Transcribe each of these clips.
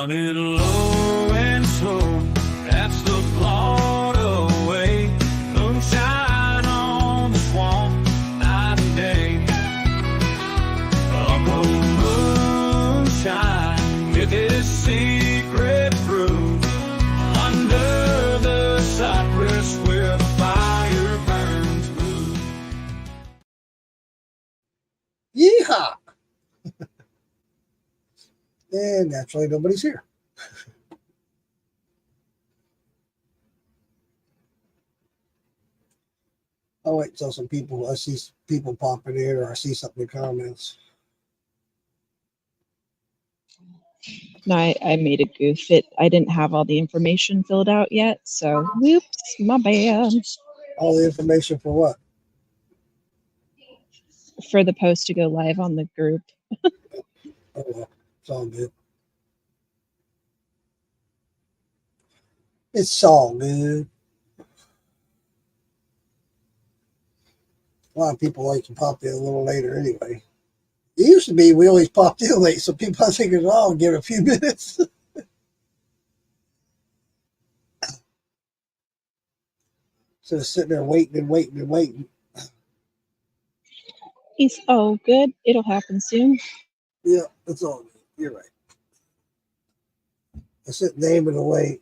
Running low and slow, that's the Florida way. Moonshine on the swamp, night and day. Uncle Moonshine with his secret brew under the cypress where the fire burns blue. Yeehaw! And naturally, nobody's here. I'll wait until some people, I see people popping in or I see something in the comments. No, I made a goof. I didn't have all the information filled out yet, so whoops, my bad. All the information for what? For the post to go live on the group. Oh, well, it's all good. It's all good. A lot of people like to pop in a little later anyway. It used to be we always popped in late, so people I think I'll give it a few minutes. So sitting there waiting. He's all good. It'll happen soon. Yeah, that's all good. You're right. I sent David away.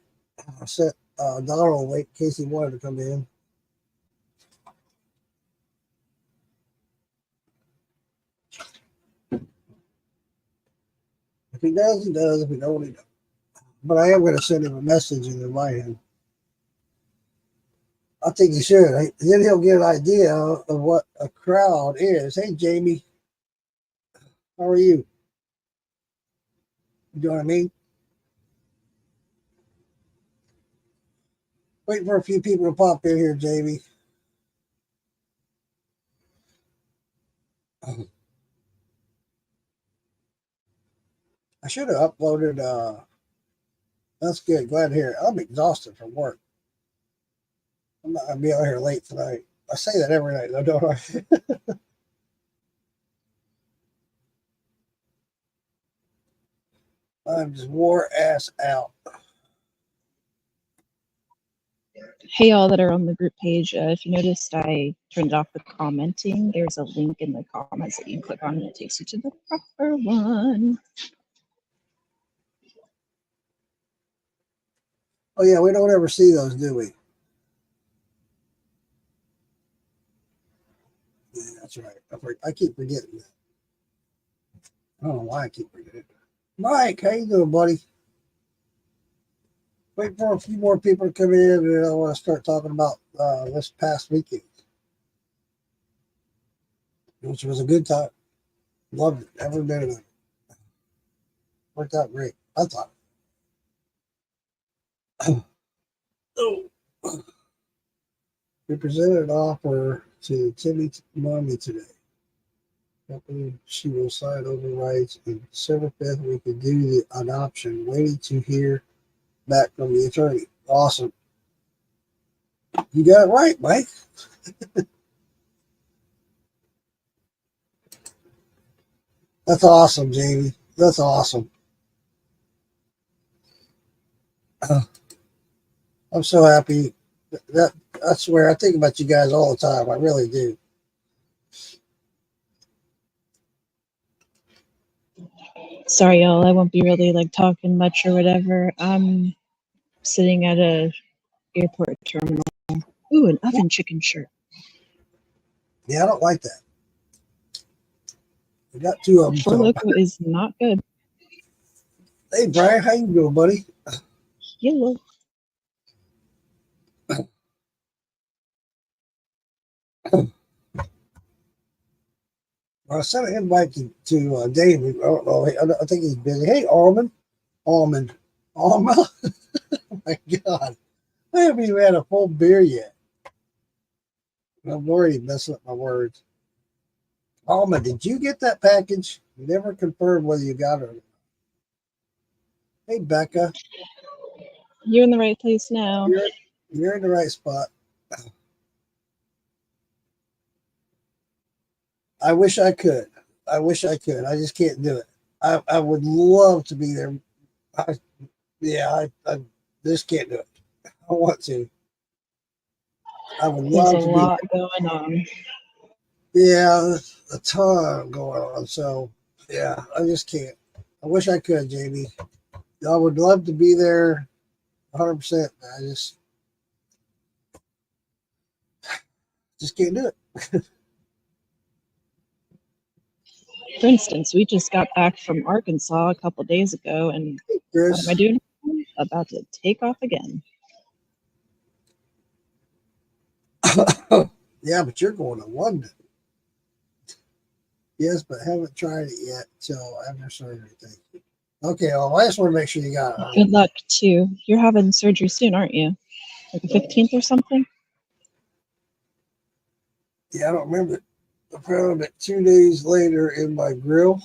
I sent Donald away in case he wanted to come in. If he does, he does. If he don't, he don't. But I am going to send him a message and invite him. I think he should. Then he'll get an idea of what a crowd is. Hey, Jamie. How are you? You know what I mean? Waiting for a few people to pop in here, Jamie. I should have uploaded. That's good. Glad to hear it. I'm exhausted from work. I'm not going to be out here late tonight. I say that every night, though, don't I? I'm just wore ass out. Hey, all that are on the group page, if you noticed, I turned off the commenting. There's a link in the comments that you can click on, and it takes you to the proper one. Oh, yeah, we don't ever see those, do we? Yeah, that's right. I keep forgetting that. I don't know why I keep forgetting it. Mike, how you doing, buddy? Wait for a few more people to come in, and I want to start talking about this past weekend, which was a good time. Loved it. Every minute of it. Worked out great, I thought. Oh. We presented an offer to Timmy Mommy today. Company, she will sign over rights, and December 5th we could do the adoption. Waiting to hear back from the attorney. Awesome. You got it right, Mike. That's awesome, Jamie. That's awesome. I'm so happy. I swear, I think about you guys all the time. I really do. Sorry, y'all. I won't be really like talking much or whatever. I'm sitting at a airport terminal. Ooh, an oven chicken shirt. Yeah, I don't like that. We got two of them. Four Loko is not good. Hey, Brian, how you doing, buddy? Hello. I sent an invite to David. I don't know. I think he's busy. Hey, Almond. Oh, my God. I haven't even had a full beer yet. I'm already messing up my words. Almond, did you get that package? Never confirmed whether you got it. Hey, Becca. You're in the right place now. You're in the right spot. I wish I could. I just can't do it. I would love to be there. I just can't do it. I want to. I would There's a love to be. lot going on. Yeah, there's a ton going on. So yeah, I just can't. I wish I could, Jamie. I would love to be there 100%. I just can't do it. For instance, we just got back from Arkansas a couple days ago, and what am I Chris. doing? About to take off again. Yeah, but you're going to London. Yes, but haven't tried it yet till after surgery. Thank you. Okay, well, I just want to make sure you got it. Good luck too. You're having surgery soon, aren't you? Like the 15th or something? Yeah, I don't remember. I found it 2 days later in my grill.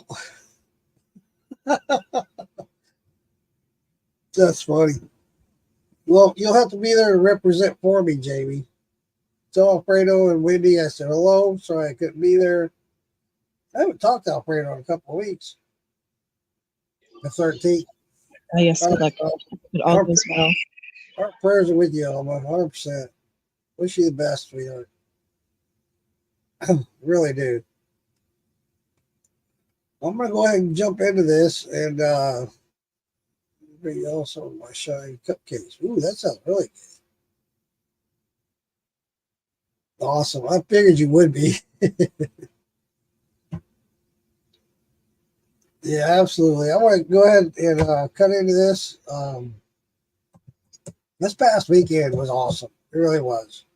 That's funny. Well, you'll have to be there to represent for me, Jamie. Tell Alfredo and Wendy I said hello. Sorry I couldn't be there. I haven't talked to Alfredo in a couple of weeks. The 13th. Oh, yes, good luck. It all Our, goes well. our prayers are with you, Alma, 100%. Wish you the best, sweetheart. Really do. I'm going to go ahead and jump into this and bring you all some of my shiny cupcakes. Ooh, that sounds really good. Awesome. I figured you would be. Yeah, absolutely. I want to go ahead and cut into this. This past weekend was awesome. It really was.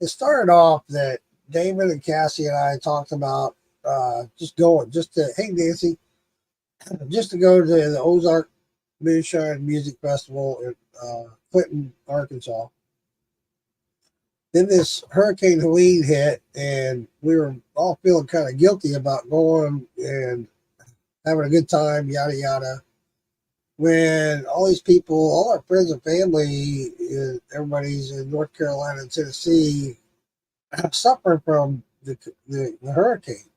It started off that Damon and Cassie and I talked about hey, Nancy, just to go to the Ozark Moonshine Music Festival in Clinton, Arkansas. Then this Hurricane Helene hit, and we were all feeling kind of guilty about going and having a good time, yada, yada. When all these people, all our friends and family, everybody's in North Carolina and Tennessee, suffering from the hurricane.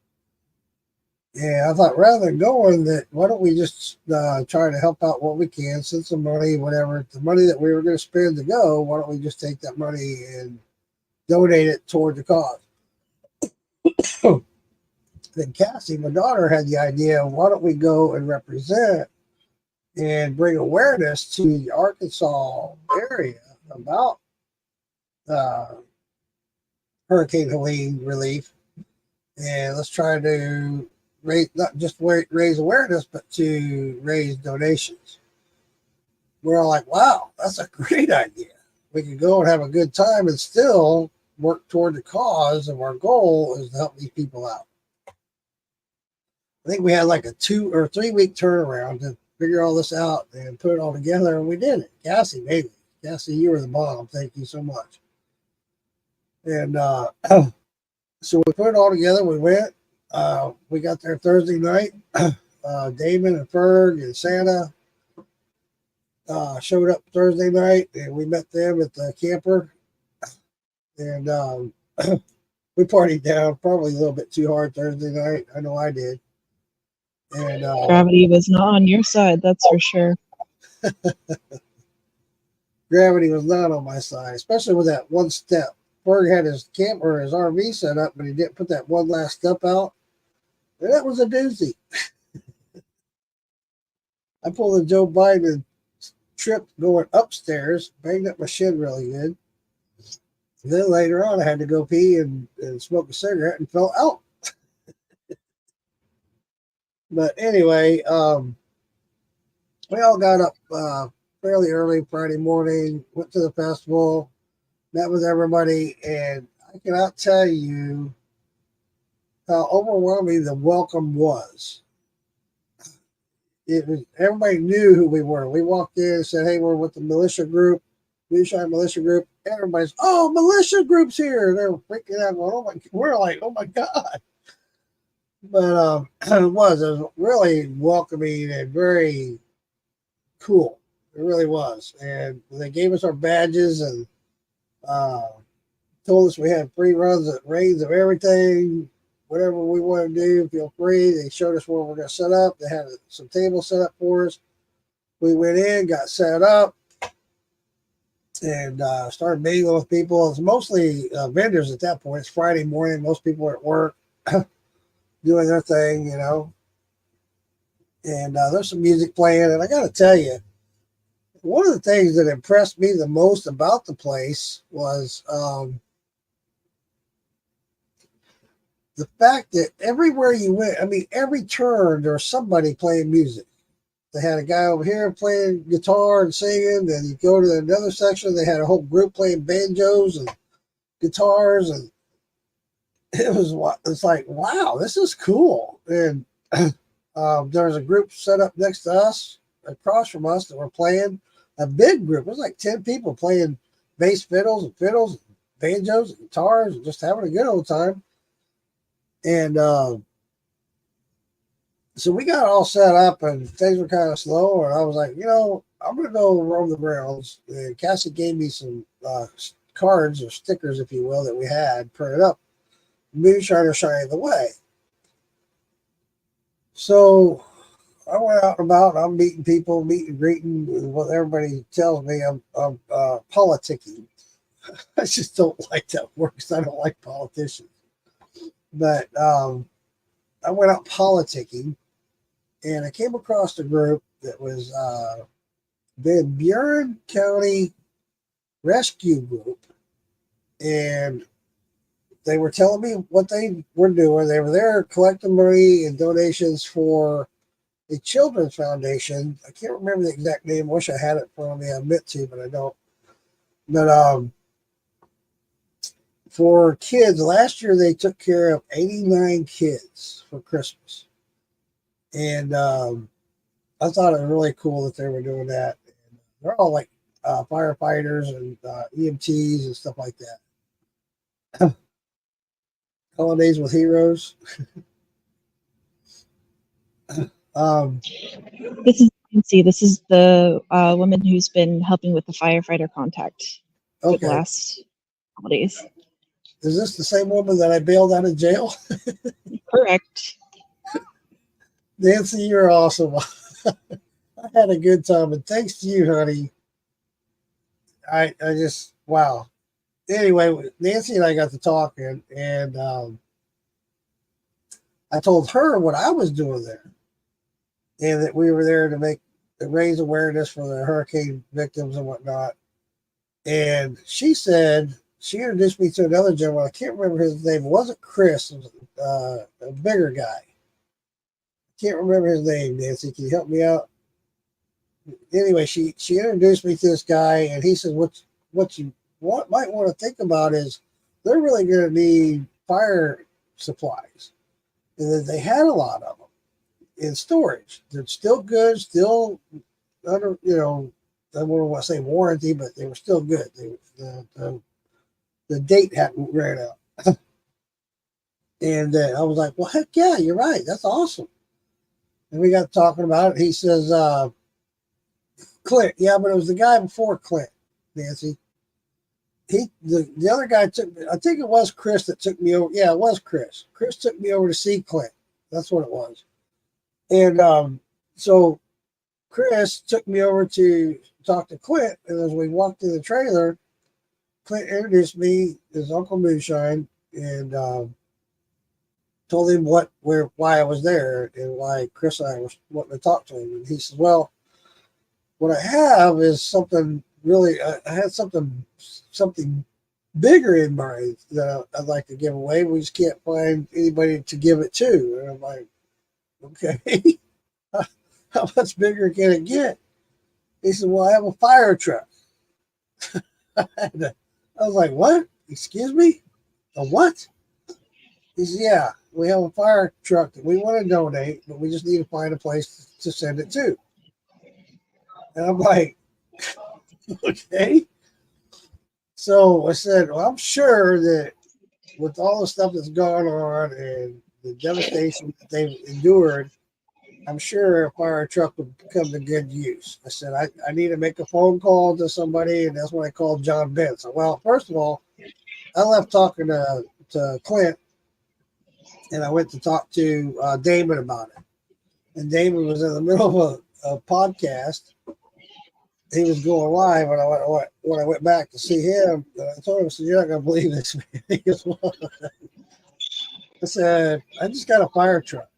And I thought rather than going, that why don't we just try to help out what we can, send some money, whatever. The money that we were going to spend to go, why don't we just take that money and donate it toward the cause? Then Cassie, my daughter, had the idea, why don't we go and represent and bring awareness to the Arkansas area about Hurricane Helene relief, and let's try to raise, not just raise awareness, but to raise donations. We're all like, wow, that's a great idea. We can go and have a good time and still work toward the cause of our goal is to help these people out. I think we had like a 2 or 3 week turnaround to figure all this out and put it all together, and we did it. Cassie, maybe. Cassie, you were the bomb. Thank you so much. And so we put it all together. We went. We got there Thursday night. Damon and Ferg and Santa showed up Thursday night, and we met them at the camper. And we partied down probably a little bit too hard Thursday night. I know I did. And Gravity was not on your side, that's for sure. Gravity was not on my side, especially with that one step. Ferg had his camper, his RV set up, but he didn't put that one last step out. And that was a doozy. I pulled a Joe Biden trip going upstairs, banged up my shin really good. And then later on, I had to go pee and smoke a cigarette and fell out. But anyway, we all got up fairly early Friday morning, went to the festival, met with everybody, and I cannot tell you how overwhelming the welcome was. It was everybody knew who we were. We walked in and said, "Hey, we're with the militia group, Moonshine Militia Group." Everybody's, "Oh, militia group's here!" They're freaking out, going, "Oh my!" We're like, "Oh my god!" But it was really welcoming and very cool. It really was, and they gave us our badges and told us we had free runs at range of everything, whatever we want to do. Feel free. They showed us where we're going to set up. They had some tables set up for us. we went in, got set up, and started mingling with people. It's mostly vendors at that point. It's Friday morning. Most people are at work doing their thing, you know. And there's some music playing. And I got to tell you, one of the things that impressed me the most about the place was the fact that everywhere you went, I mean, every turn, there was somebody playing music. They had a guy over here playing guitar and singing. Then you go to another section, they had a whole group playing banjos and guitars. And it's like, wow, this is cool. And there was a group set up next to us, across from us, that were playing. A big group. It was like 10 people playing bass fiddles and banjos and guitars and just having a good old time. And so we got all set up and things were kind of slow. And I was like, you know, I'm going to go roam the grounds. And Cassie gave me some cards or stickers, if you will, that we had printed up. Moonshine or shining the way. So I went out and about. I'm meeting people, meeting and greeting. What everybody tells me, I'm politicking. I just don't like that word because I don't like politicians. But I went out politicking, and I came across a group that was the Buren County Rescue Group, and they were telling me what they were doing. They were there collecting money and donations for a children's foundation. I can't remember the exact name. I wish I had it for me. I meant to, but I don't. But for kids, last year they took care of 89 kids for Christmas. And I thought it was really cool that they were doing that. And they're all like firefighters and EMTs and stuff like that. Holidays with Heroes. This is Nancy. This is the woman who's been helping with the firefighter contact for the last holidays. Is this the same woman that I bailed out of jail? Correct. Nancy, you're awesome. I had a good time, and thanks to you, honey. I just, wow. Anyway, Nancy and I got to talking, and I told her what I was doing there, and that we were there to raise awareness for the hurricane victims and whatnot. And she said, she introduced me to another gentleman. I can't remember his name. It wasn't Chris. It was a bigger guy. I can't remember his name, Nancy. Can you help me out? Anyway, she introduced me to this guy, and he said, what you might want to think about is they're really going to need fire supplies. And that they had a lot of them in storage. They're still good, still under, you know, I don't want to say warranty, but they were still good. The date hadn't ran out. And I was like, well, heck yeah, you're right. That's awesome. And we got talking about it. He says, Clint. Yeah, but it was the guy before Clint, Nancy. The other guy I think it was Chris that took me over. Yeah, it was Chris. Chris took me over to see Clint. That's what it was. And so Chris took me over to talk to Clint. And as we walked through the trailer, Clint introduced me as Uncle Moonshine and told him why I was there and why Chris and I were wanting to talk to him. And he said, well, what I have is something really, I had something bigger in mind that I'd like to give away. We just can't find anybody to give it to. And I'm like, okay, how much bigger can it get? He said, well, I have a fire truck. I was like, what? Excuse me? A what? He said, yeah, we have a fire truck that we want to donate, but we just need to find a place to send it to. And I'm like, okay. So I said, well, I'm sure that with all the stuff that's gone on and the devastation that they've endured, I'm sure a fire truck would come to good use. I said, I need to make a phone call to somebody, and that's when I called John Benz. Well, first of all, I left talking to Clint, and I went to talk to Damon about it. And Damon was in the middle of a podcast. He was going live, and when I went back to see him, I told him, I said, "You're not going to believe this, man." He goes, "What?" I said, "I just got a fire truck."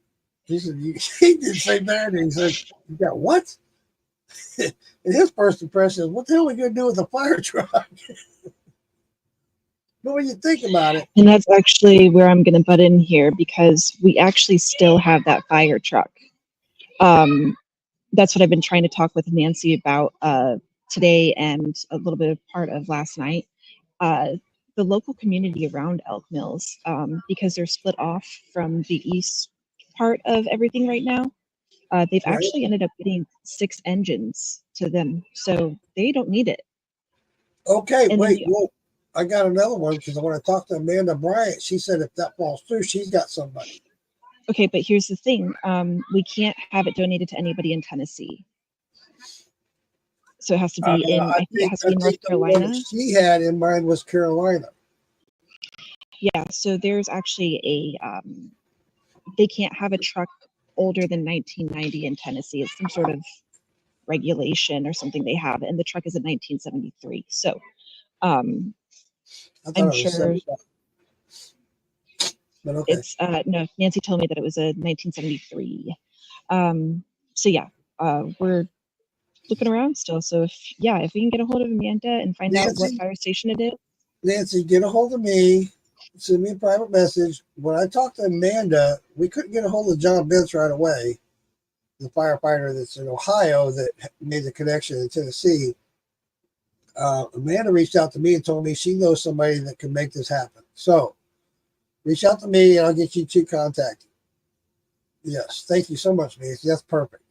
He said, he did say that. And he said, "You got what?" And his first impression is, "What the hell are we going to do with a fire truck?" But when you think about it, And that's actually where I'm going to butt in here because we actually still have that fire truck. That's what I've been trying to talk with Nancy about today and a little bit of part of last night. The local community around Elk Mills, because they're split off from the east part of everything right now, they've right? actually ended up getting 6 engines to them, so they don't need it. Okay, And then wait, well, I got another one because when I talked to Amanda Bryant, she said if that falls through, she's got somebody. okay, but here's the thing: we can't have it donated to anybody in Tennessee. So it has to be in, I think it has to be North the one Carolina. that she had in mind was Carolina. Yeah, so there's actually they can't have a truck older than 1990 in Tennessee. It's some sort of regulation or something they have, and the truck is a 1973. So I thought I'm it was sure 75. But okay. it's, no, Nancy told me that it was a 1973. So yeah, we're looking around still. So if we can get a hold of Amanda and find out what Nancy, fire station it is. Nancy, get a hold of me. Send me a private message. When I talked to Amanda, we couldn't get a hold of John Bentz right away, the firefighter that's in Ohio that made the connection in Tennessee. Amanda reached out to me and told me she knows somebody that can make this happen. So reach out to me and I'll get you two contacted. Yes, thank you so much, Nancy. That's perfect.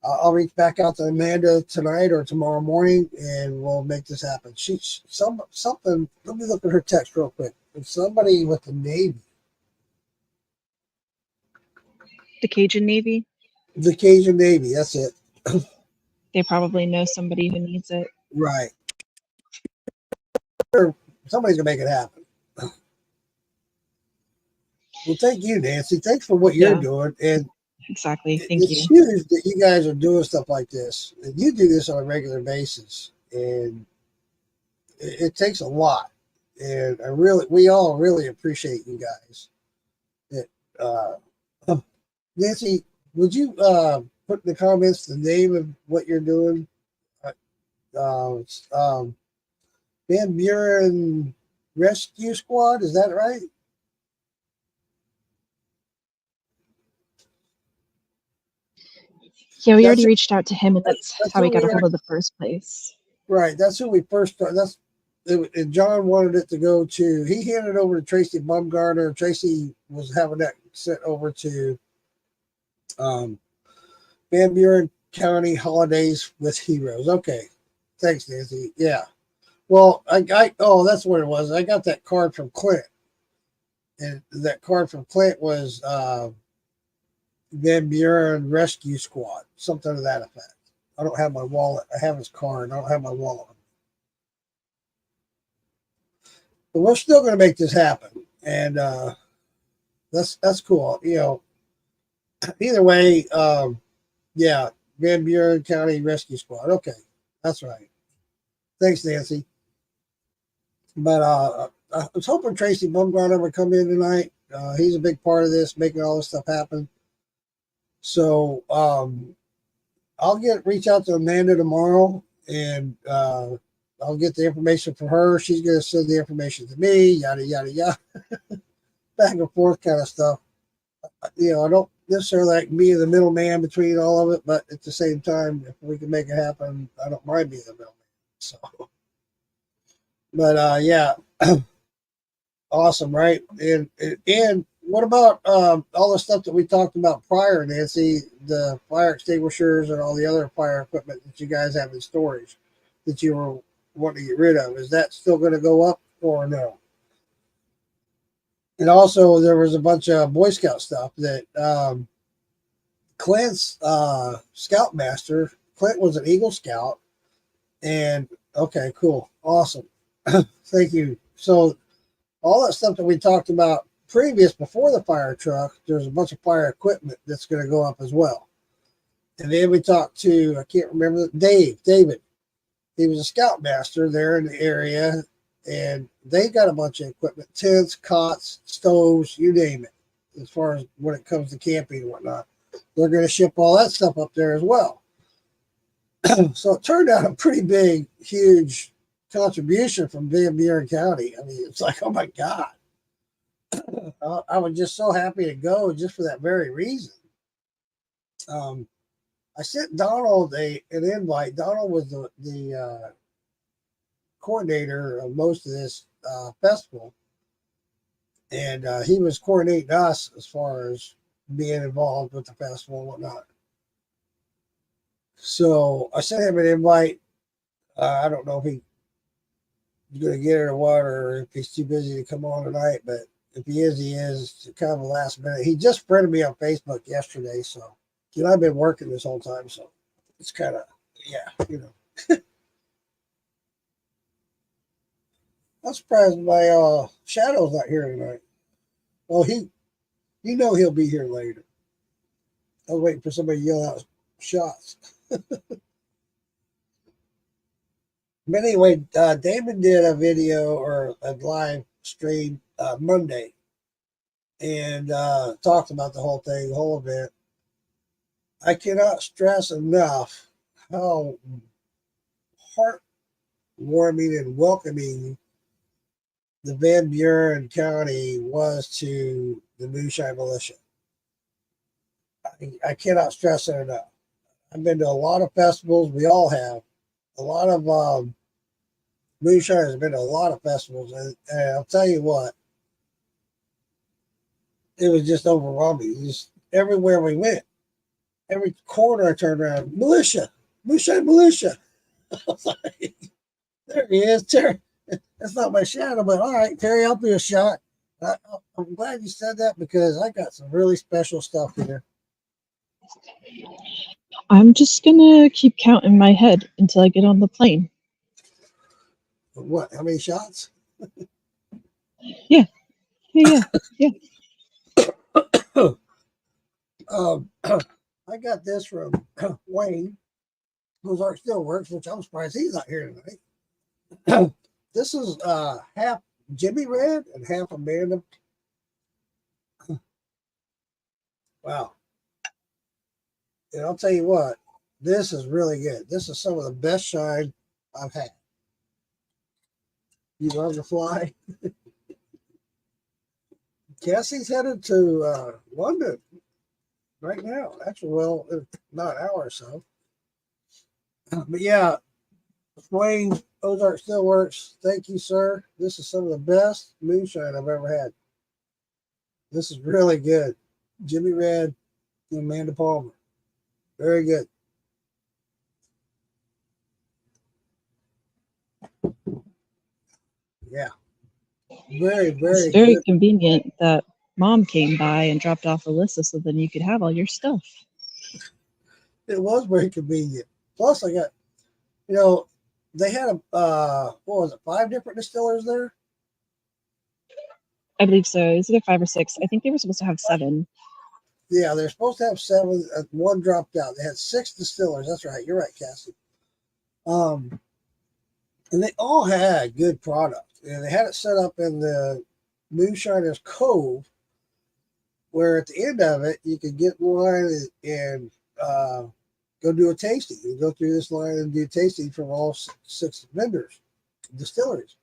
I'll reach back out to Amanda tonight or tomorrow morning, and we'll make this happen. Something. Let me look at her text real quick. It's somebody with the Navy, The Cajun Navy. the Cajun Navy. That's it. They probably know somebody who needs it. Right. Somebody's gonna make it happen. Well, thank you, Nancy. Thanks for what you're Yeah, doing, and exactly. Thank it's you. huge that you guys are doing stuff like this. And you do this on a regular basis, and it takes a lot. And we all really appreciate you guys. It, Nancy, would you put in the comments the name of what you're doing? It's, Van Buren Rescue Squad, is that right? Yeah, we already That's reached out to him, and that's that's how we who got we a hold are. of the first place. Right, that's who we first started. And John wanted it to go to. He handed over to Tracy Bumgarner. Tracy was having that sent over to um, Van Buren County Holidays with Heroes. Okay, thanks, Nancy. Yeah. Well, oh, that's what it was. I got that card from Clint, and that card from Clint was Van Buren Rescue Squad, something to that effect. I don't have my wallet. I have his card. I don't have my wallet. But we're still going to make this happen, and that's cool. Either way, yeah, Van Buren County Rescue Squad. Okay, that's right. Thanks, Nancy. But I was hoping Tracy Bumgarner would come in tonight. He's a big part of this, making all this stuff happen. So I'll reach out to Amanda tomorrow, and I'll get the information from her. She's going to send the information to me, yada, yada, yada. Back and forth kind of stuff. I don't necessarily like being the middleman between all of it, but at the same time, if we can make it happen, I don't mind being the middleman. So, but yeah, awesome, right? And what about all the stuff that we talked about prior, Nancy? The fire extinguishers and all the other fire equipment that you guys have in storage that you were wanting to get rid of. Is that still going to go up or no? And also, there was a bunch of Boy Scout stuff that Clint's Scoutmaster. Clint was an Eagle Scout, and okay, cool, awesome, thank you. So all that stuff that we talked about before the fire truck, there's a bunch of fire equipment that's going to go up as well. And then we talked to, I can't remember, David. He was a scoutmaster there in the area, and they got a bunch of equipment, tents, cots, stoves, you name it, as far as when it comes to camping and whatnot. They're going to ship all that stuff up there as well. So it turned out a pretty big, huge contribution from Van Buren County. I mean, it's like, oh my God. I was just so happy to go just for that very reason. I sent Donald an invite. Donald was the coordinator of most of this festival, and he was coordinating us as far as being involved with the festival and whatnot. So I sent him an invite. I don't know if he's going to get it or what, or if he's too busy to come on tonight, but if he is, he is. It's kind of a last minute. He just friended me on Facebook yesterday, so I've been working this whole time, so it's kind of, I'm surprised my Shadow's not here tonight. Well, he'll be here later. I was waiting for somebody to yell out shots. But anyway, Damon did a video or a live stream Monday and talked about the whole thing, the whole event. I cannot stress enough how heartwarming and welcoming the Van Buren County was to the Moonshine Militia. I cannot stress it enough. I've been to a lot of festivals. We all have. A lot of Moonshine has been to a lot of festivals. And I'll tell you what, it was just overwhelming. Just everywhere we went, every corner I turned around, militia, Moonshine Militia. I was like, there he is, Terry. That's not my shadow, but all right, Terry, I'll do a shot. I'm glad you said that because I got some really special stuff here. I'm just gonna keep counting my head until I get on the plane. What? How many shots? Yeah. I got this from Wayne. Ozark still works, which I'm surprised he's not here tonight. This is half Jimmy Red and half Amanda. Wow. And I'll tell you what, this is really good. This is some of the best shine I've had. You love to fly? Cassie's headed to London right now. Actually, well, not an hour or so. But yeah, Wayne, Ozark still works. Thank you, sir. This is some of the best moonshine I've ever had. This is really good. Jimmy Red and Amanda Palmer. Very good. Yeah. Very, very It's very good. convenient that Mom came by and dropped off Alyssa so then you could have all your stuff. It was very convenient. Plus, I got, they had what was it, 5 different distillers there? I believe so. Is it 5 or 6? I think they were supposed to have 7. Yeah, they're supposed to have 7. 1 dropped out. They had 6 distillers. That's right. You're right, Cassie. And they all had good product. And they had it set up in the Moonshiner's Cove, where at the end of it, you could get in line and go do a tasting. You go through this line and do a tasting from all 6 vendors, distilleries.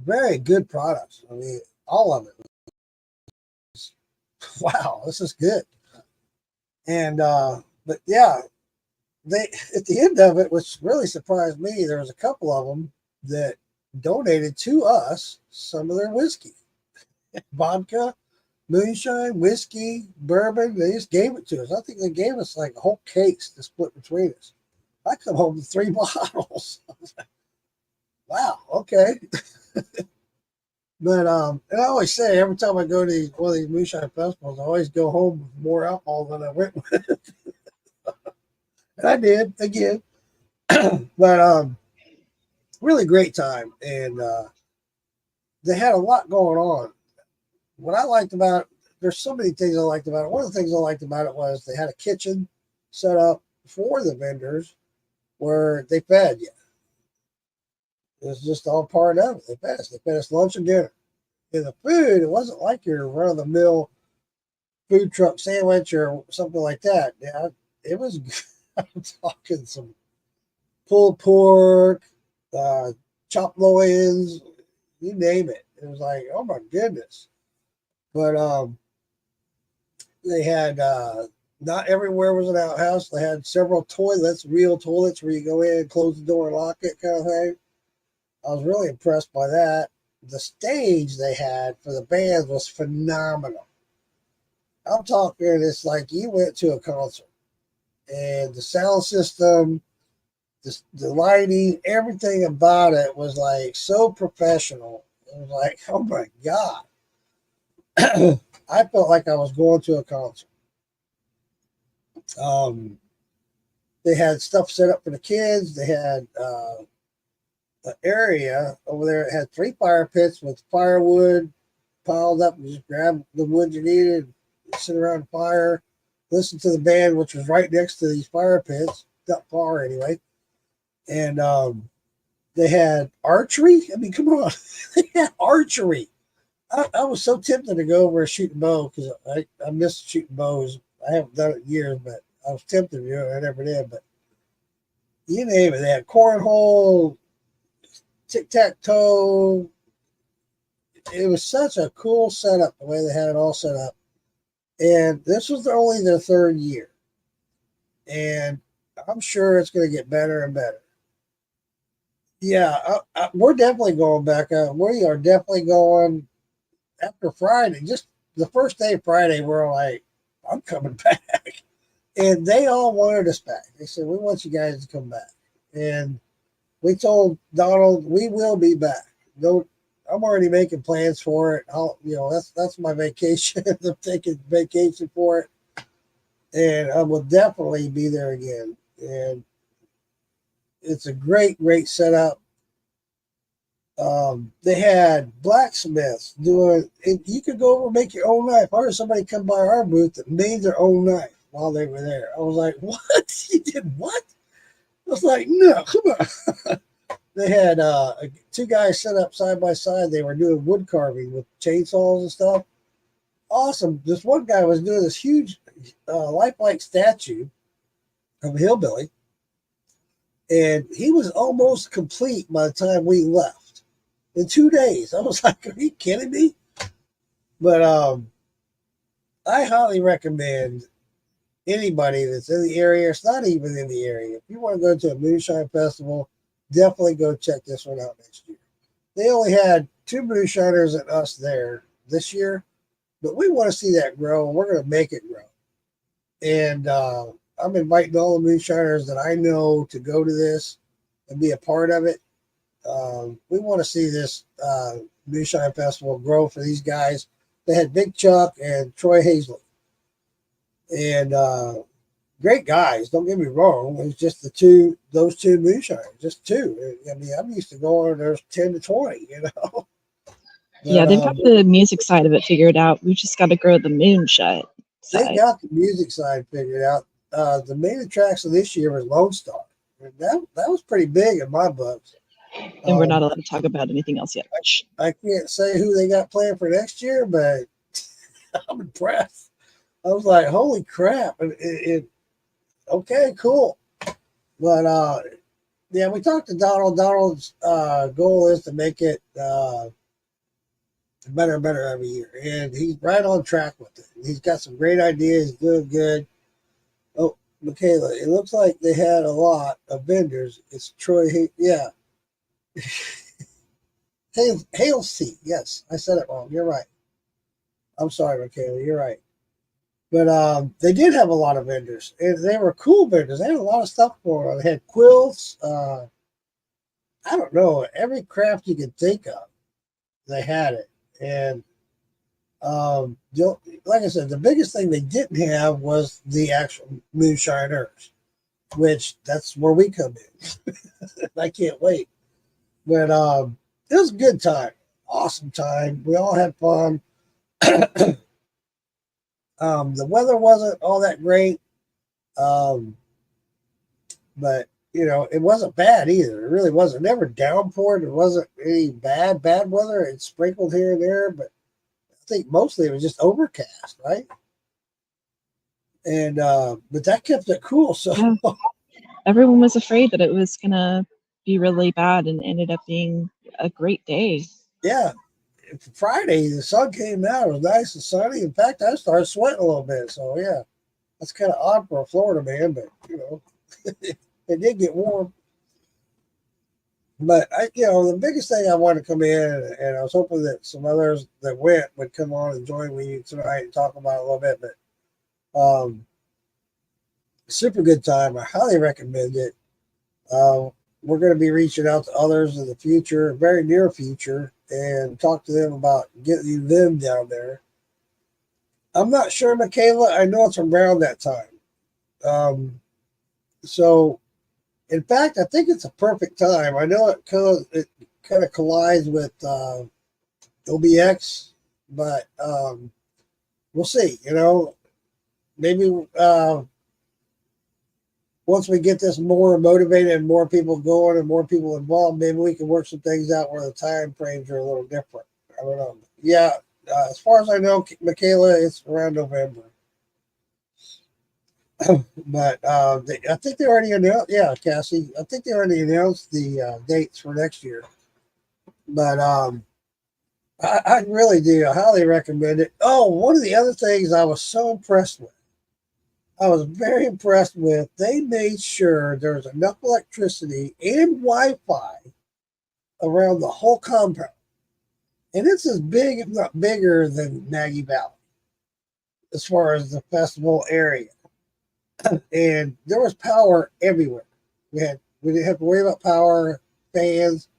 Very good products. I mean, all of it. Wow, this is good. And but yeah, they at the end of it, which really surprised me, there was a couple of them that donated to us some of their whiskey, vodka, moonshine, whiskey, bourbon. They just gave it to us. I think they gave us like a whole case to split between us. I come home with 3 bottles. I was like, wow, okay. But and I always say every time I go to one of these moonshine festivals, I always go home with more alcohol than I went with. And I did again. But really great time. And they had a lot going on. What I liked about it, there's so many things I liked about it. One of the things I liked about it was they had a kitchen set up for the vendors where they fed you. It was just all part of it. They fed us. They fed us lunch and dinner. And the food, it wasn't like your run of the mill food truck sandwich or something like that. Yeah, it was. I'm talking some pulled pork, uh, chopped loins, you name it. It was like, oh my goodness. But they had not everywhere was an outhouse. They had several toilets, real toilets where you go in, close the door, and lock it, kind of thing. I was really impressed by that. The stage they had for the bands was phenomenal. I'm talking, it's like you went to a concert, and the sound system, the lighting, everything about it was like so professional. It was like, oh my God. I felt like I was going to a concert. They had stuff set up for the kids. They had an area over there. It had 3 fire pits with firewood piled up. You just grab the wood you needed, sit around the fire, listen to the band, which was right next to these fire pits, not far anyway. And they had archery. I mean, come on, they had archery. I was so tempted to go over and shoot a bow because I miss shooting bows. I haven't done it in years, but I was tempted to do it. I never did. But you name it. They had cornhole, tic-tac-toe. It was such a cool setup, the way they had it all set up. And this was only their 3rd year. And I'm sure it's going to get better and better. Yeah, we're definitely going back. We are definitely going after Friday. Just the first day of Friday, we're like, I'm coming back. And they all wanted us back. They said, we want you guys to come back. And we told Donald, we will be back. No, I'm already making plans for it. That's my vacation. I'm taking vacation for it. And I will definitely be there again. And it's a great, great setup. They had blacksmiths doing, you could go over and make your own knife. I heard somebody come by our booth that made their own knife while they were there. I was like, what? You did what? I was like, no, come on. They had 2 guys set up side by side. They were doing wood carving with chainsaws and stuff. Awesome. This one guy was doing this huge lifelike statue of a hillbilly. And he was almost complete by the time we left in 2 days. I was like, are you kidding me? But I highly recommend anybody that's in the area, it's not even in the area. If you want to go to a Moonshine Festival, definitely go check this one out next year. They only had 2 Moonshiners and us there this year, but we want to see that grow, and we're going to make it grow. And I'm inviting all the Moonshiners that I know to go to this and be a part of it. We want to see this Moonshine Festival grow for these guys. They had Big Chuck and Troy Hazley. And great guys, don't get me wrong. It's just those 2 Moonshiners, just 2. I mean, I'm used to going, there's 10 to 20, But, Yeah, they've got the music side of it figured out. We've just got to grow the moonshine they side. got the music side figured out. The main attraction this year was Lone Star. And that was pretty big in my books. And we're not allowed to talk about anything else yet. I can't say who they got planned for next year, but I'm impressed. I was like, holy crap. Okay, cool. But yeah, we talked to Donald. Donald's goal is to make it better and better every year. And he's right on track with it. He's got some great ideas, doing good. Oh, Michaela, it looks like they had a lot of vendors. It's Troy, yeah. Hale C. Yes, I said it wrong. You're right. I'm sorry, Michaela. You're right. But they did have a lot of vendors, and they were cool vendors. They had a lot of stuff for them. They had quilts. I don't know, every craft you could think of, they had it. And like I said, the biggest thing they didn't have was the actual moonshiners, which that's where we come in. I can't wait. But it was a good time, awesome time. We all had fun. The weather wasn't all that great. Um, but it wasn't bad either. It really wasn't. It never downpoured. There wasn't any bad weather. It sprinkled here and there, but I think mostly it was just overcast, right? And but that kept it cool. So Yeah. Everyone was afraid that it was gonna be really bad, and ended up being a great day. yeah, Friday the sun came out. It was nice and sunny. In fact, I started sweating a little bit. So yeah, that's kind of odd for a Florida man, but it did get warm. But the biggest thing I wanted to come in, and I was hoping that some others that went would come on and join me tonight and talk about it a little bit. But super good time. I highly recommend it. We're going to be reaching out to others in the future, very near future, and talk to them about getting them down there. I'm not sure, Michaela. I know it's around that time. So, in fact, I think it's a perfect time. I know it kind of collides with OBX, but we'll see. Maybe once we get this more motivated and more people going and more people involved, maybe we can work some things out where the time frames are a little different. I don't know. Yeah, as far as I know, Michaela, it's around November. But I think they already announced. Yeah, Cassie, I think they already announced the dates for next year. But I really do. I highly recommend it. Oh, one of the other things I was so impressed with. I was very impressed with. They made sure there was enough electricity and Wi-Fi around the whole compound, and it's as big, if not bigger, than Maggie Valley as far as the festival area. And there was power everywhere. We didn't have to worry about power, fans.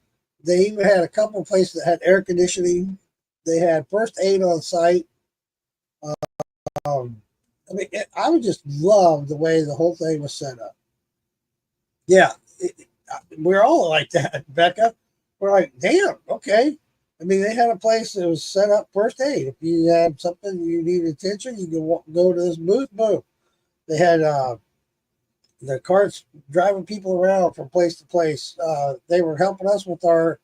They even had a couple of places that had air conditioning. They had first aid on site. I would just love the way the whole thing was set up. Yeah, we're all like that, Becca. We're like, damn, okay. They had a place that was set up first aid. If you had something you needed attention, you could go to this booth. Boom. They had the carts driving people around from place to place. They were helping us with our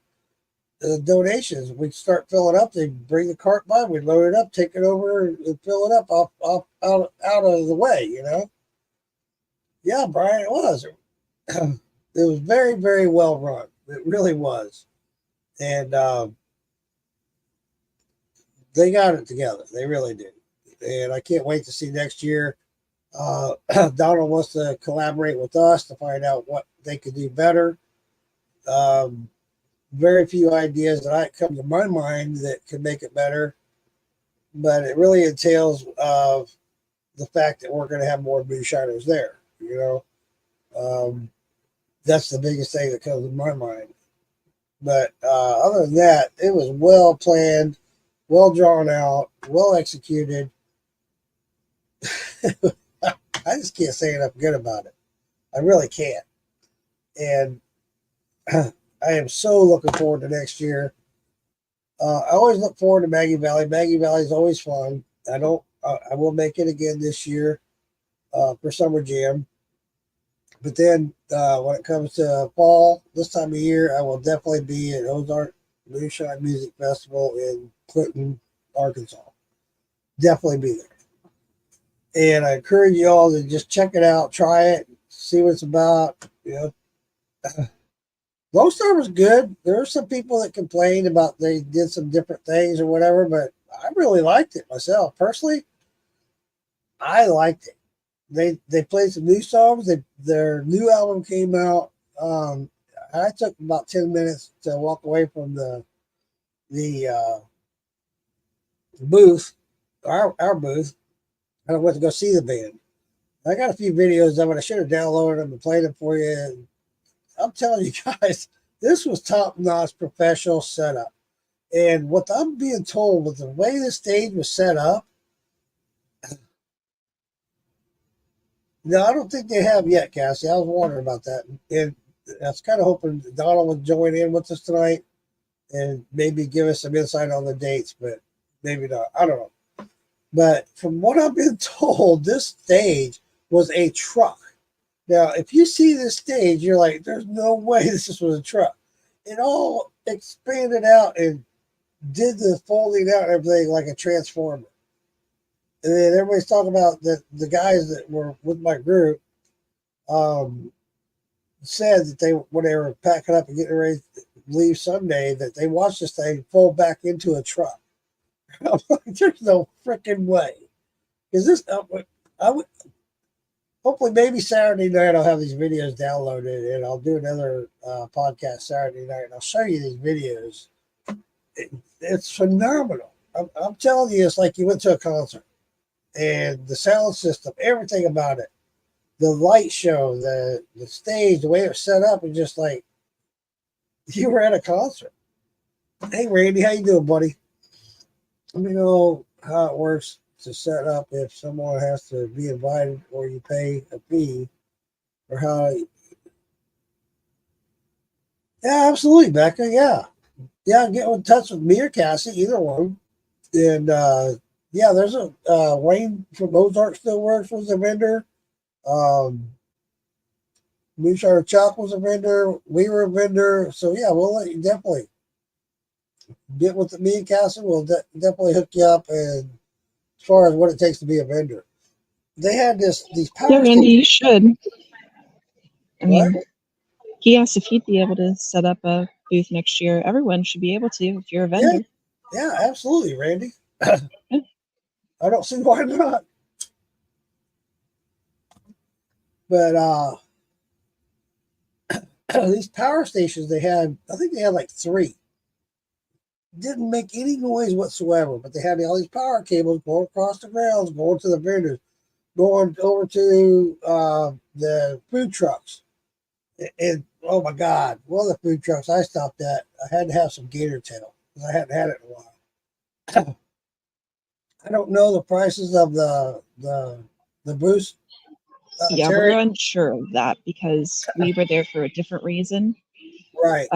donations. We'd start filling up. They'd bring the cart by. We'd load it up, take it over, and fill it up out of the way. Yeah, Brian, it was. It was very, very well run. It really was, and they got it together. They really did, and I can't wait to see next year. Donald wants to collaborate with us to find out what they could do better. Very few ideas that come to my mind that could make it better, but it really entails of the fact that we're going to have more moonshiners there. That's the biggest thing that comes to my mind. But other than that, it was well planned, well drawn out, well executed. I just can't say enough good about it. I really can't. And I am so looking forward to next year. I always look forward to Maggie Valley. Maggie Valley is always fun. I will make it again this year for Summer Jam. But then when it comes to fall, this time of year, I will definitely be at Ozark Moonshine Music Festival in Clinton, Arkansas. Definitely be there. And I encourage you all to just check it out, try it, see what it's about. Lone Star was good. There were some people that complained about they did some different things or whatever, but I really liked it myself. Personally, I liked it. They played some new songs. Their new album came out. I took about 10 minutes to walk away from the booth, our booth. I went to go see the band. I got a few videos of it. I should have downloaded them and played them for you. And I'm telling you guys, this was top-notch professional setup. And what I'm being told with the way the stage was set up, no, I don't think they have yet, Cassie. I was wondering about that. And I was kind of hoping Donald would join in with us tonight and maybe give us some insight on the dates, but maybe not. I don't know. But from what I've been told, this stage was a truck. Now, if you see this stage, you're like, there's no way this was a truck. It all expanded out and did the folding out and everything like a transformer. And then everybody's talking about the guys that were with my group said that when they were packing up and getting ready to leave Sunday, that they watched this thing fold back into a truck. I'm like, there's no freaking way. Is this? I would hopefully maybe Saturday night I'll have these videos downloaded and I'll do another podcast Saturday night and I'll show you these videos. It's phenomenal. I'm telling you, it's like you went to a concert, and the sound system, everything about it, the light show, the stage, the way it was set up, and just like you were at a concert. Hey, Randy, how you doing, buddy? Let me know how it works to set up if someone has to be invited or you pay a fee, or how. Yeah, absolutely, Becca. Yeah, get in touch with me or Cassie, either one. And yeah, there's a Wayne from Ozark still works as a vendor. Moonshine Chop was a vendor. We were a vendor. So yeah, we'll let you definitely get with me and Cassie. We'll definitely hook you up. And as far as what it takes to be a vendor, they had these power. Yeah, Randy, you should. I What? mean, he asked if he'd be able to set up a booth next year. Everyone should be able to if you're a vendor. Yeah, absolutely, Randy. I don't see why not. But these power stations they had, I think they had like 3. Didn't make any noise whatsoever, but they had all these power cables going across the grounds, going to the vendors, going over to the food trucks. And oh my God, one of the food trucks I stopped at, I had to have some gator tail because I hadn't had it in a while. I don't know the prices of the boost. Yeah, Terry. we're unsure of that because we were there for a different reason. Right.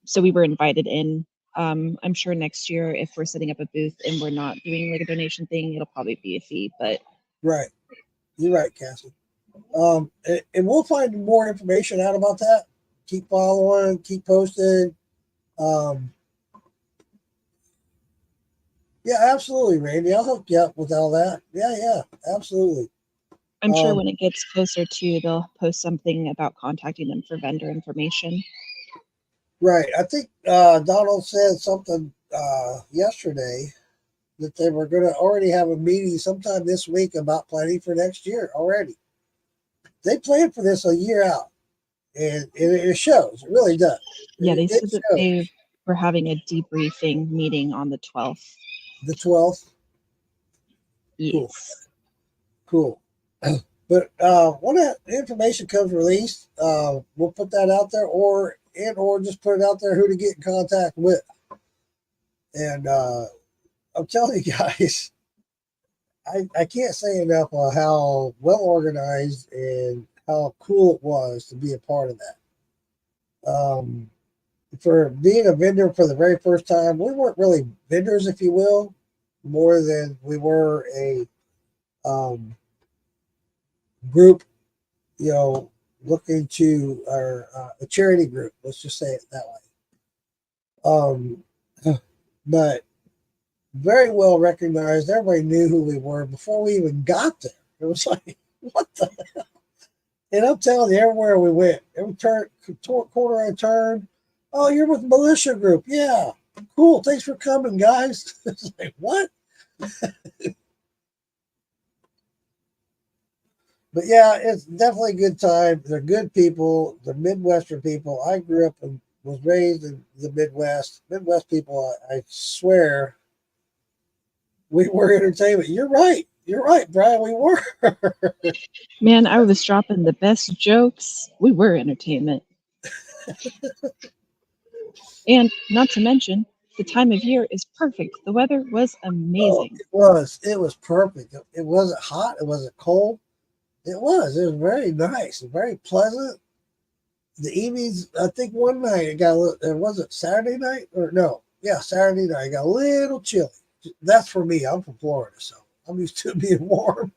So we were invited in. I'm sure next year, if we're setting up a booth and we're not doing like a donation thing, it'll probably be a fee. But right, you're right, Cassie. And we'll find more information out about that. Keep following, keep posting. Yeah, absolutely, Randy. I'll hook you up with all that. Yeah, absolutely. I'm sure when it gets closer to, they'll post something about contacting them for vendor information. Right. I think Donald said something yesterday that they were going to already have a meeting sometime this week about planning for next year already. They planned for this a year out, and it shows. It really does. Yeah, they said that they were having a debriefing meeting on the 12th. The 12th? Yes. Cool. But when that information comes released, we'll put that out there, or just put it out there who to get in contact with. And I'm telling you guys, I can't say enough on how well organized and how cool it was to be a part of that. For being a vendor for the very first time, we weren't really vendors, if you will, more than we were a group, looking to a charity group. Let's just say it that way. But very well recognized. Everybody knew who we were before we even got there. It was like, what the hell? And I'm telling you, everywhere we went, every corner I turned, oh, you're with Militia Group. Yeah, cool. Thanks for coming, guys. It's like, what? But yeah, it's definitely a good time. They're good people. They're Midwestern people. I grew up and was raised in the Midwest. Midwest people, I swear, we were entertainment. You're right. You're right, Brian. We were. Man, I was dropping the best jokes. We were entertainment. And not to mention, the time of year is perfect. The weather was amazing. Oh, it was perfect. It wasn't hot. It wasn't cold. It was very nice and very pleasant. The evenings, I think one night it got a little, was it Saturday night or no? Yeah, Saturday night it got a little chilly. That's for me. I'm from Florida, so I'm used to being warm.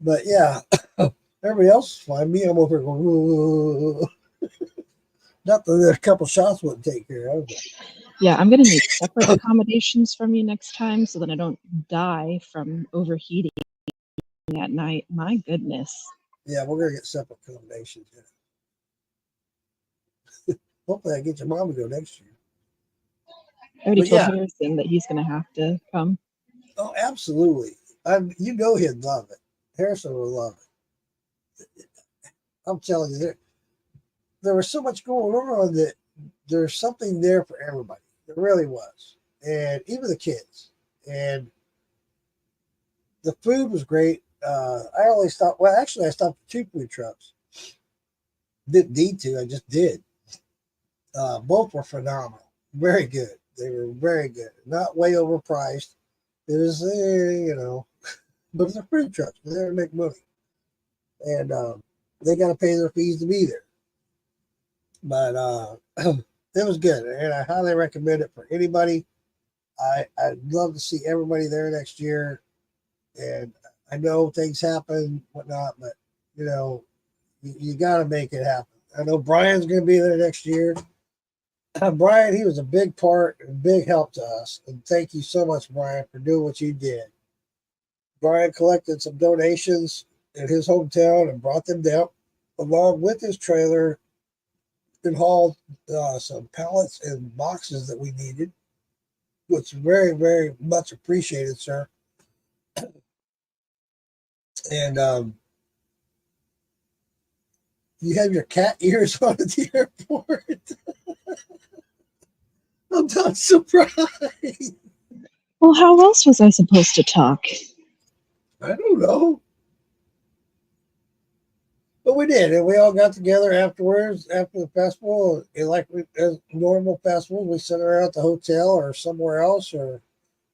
But yeah, everybody else is fine. Me, I'm over here going, "Whoa." Not that a couple shots wouldn't take care of it. Yeah, I'm gonna need separate accommodations from you next time so that I don't die from overheating at night. My goodness. Yeah, we're gonna get separate accommodations. Yeah. Hopefully, I get your mom to go next year. I already But told yeah, Harrison that he's gonna have to come. oh, absolutely. You know he'd love it. Harrison would love it. I'm telling you, there was so much going on that there's something there for everybody. There really was, and even the kids. And the food was great. I only stopped. Well, actually, I stopped at two food trucks. Didn't need to. I just did. Both were phenomenal. Very good. They were very good. Not way overpriced. It was, but they're food trucks. They're there to make money, and they got to pay their fees to be there. But it was good, and I highly recommend it for anybody. I'd love to see everybody there next year. And I know things happen, whatnot, but you know, you got to make it happen. I know Brian's going to be there next year. Brian, he was a big part and big help to us. And thank you so much, Brian, for doing what you did. Brian collected some donations in his hometown and brought them down along with his trailer and hauled some pallets and boxes that we needed, which is very, very much appreciated, sir. And you have your cat ears on at the airport. I'm not surprised. Well, how else was I supposed to talk? I don't know. But we did, and we all got together afterwards, after the festival. And like as normal festivals, we sit around at the hotel or somewhere else, or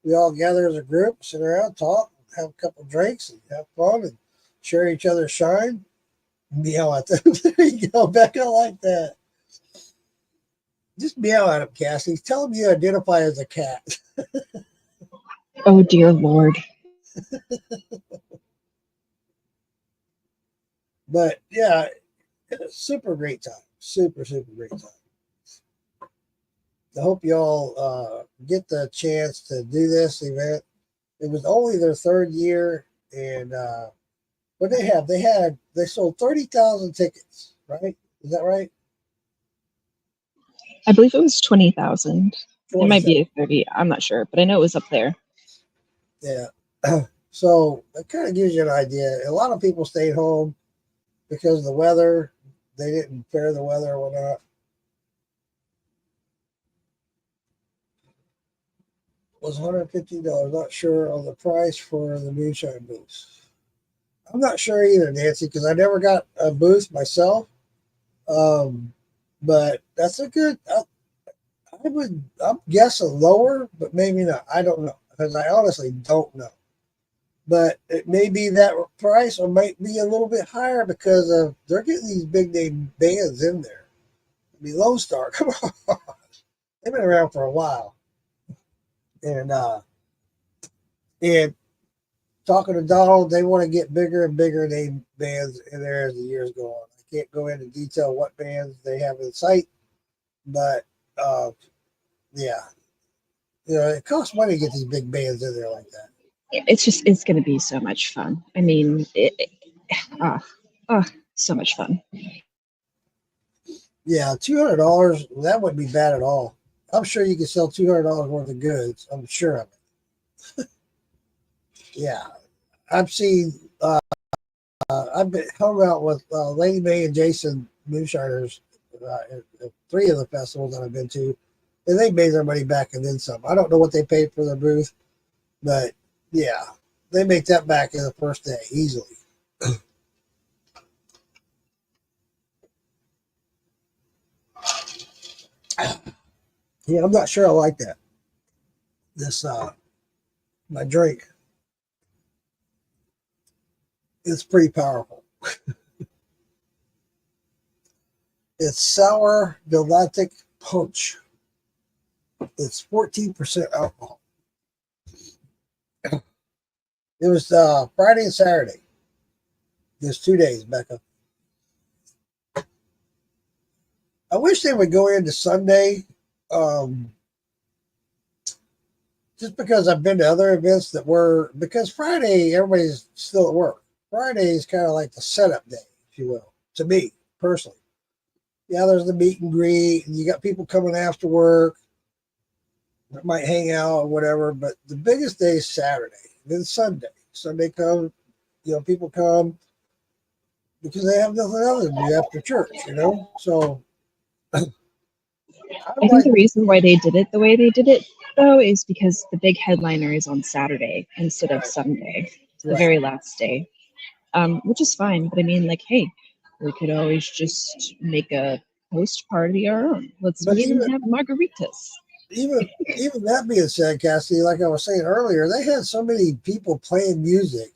we all gather as a group, sit around, talk, have a couple of drinks, and have fun, and share each other's shine. Meow at them. There you go, Becca, like that. Just meow at him, Cassie. Tell him you identify as a cat. Oh dear Lord. But yeah, super great time. Super, super great time. I hope y'all get the chance to do this event. It was only their third year, and what they sold 30,000 tickets, right? Is that right? I believe it was 20,000. It might 20,000. be a 30. I'm not sure, but I know it was up there. Yeah. So it kind of gives you an idea. A lot of people stayed home because of the weather. They didn't fare the weather or whatnot. Was $150. Not sure on the price for the Moonshine booth. I'm not sure either, Nancy, because I never got a booth myself. Um, but that's a good. I'm guessing lower, but maybe not. I don't know because I honestly don't know. But it may be that price, or might be a little bit higher because of they're getting these big name bands in there. I mean, Lone Star, come on, they've been around for a while, and and talking to Donald, they want to get bigger and bigger name bands in there as the years go on. I can't go into detail what bands they have in sight, but yeah, it costs money to get these big bands in there like that. It's going to be so much fun. I mean, ah, ah, so much fun. Yeah, $200, that wouldn't be bad at all. I'm sure you could sell $200 worth of goods. I'm sure of it. Yeah, I've seen. I've been hung out with Lady May and Jason Moonshiners at three of the festivals that I've been to, and they made their money back and then some. I don't know what they paid for their booth, but yeah, they make that back in the first day easily. Yeah, I'm not sure I like that. This my drink. It's pretty powerful. It's sour galactic punch. It's 14% alcohol. It was Friday and Saturday. There's 2 days, Becca. I wish they would go into Sunday, um, just because I've been to other events that were, because Friday, everybody's still at work. Friday is kind of like the setup day, if you will, to me personally. Yeah, there's the meet and greet, and you got people coming after work that might hang out or whatever. But the biggest day is Saturday, then Sunday. Sunday comes, people come because they have nothing other to do after church. So I I think like, the reason why they did it the way they did it, though, is because the big headliner is on Saturday instead of right, Sunday, the right. very last day, which is fine. But I mean, like, hey, we could always just make a post party our own. Let's But meet and have margaritas. even even that being said, Cassie, like I was saying earlier, they had so many people playing music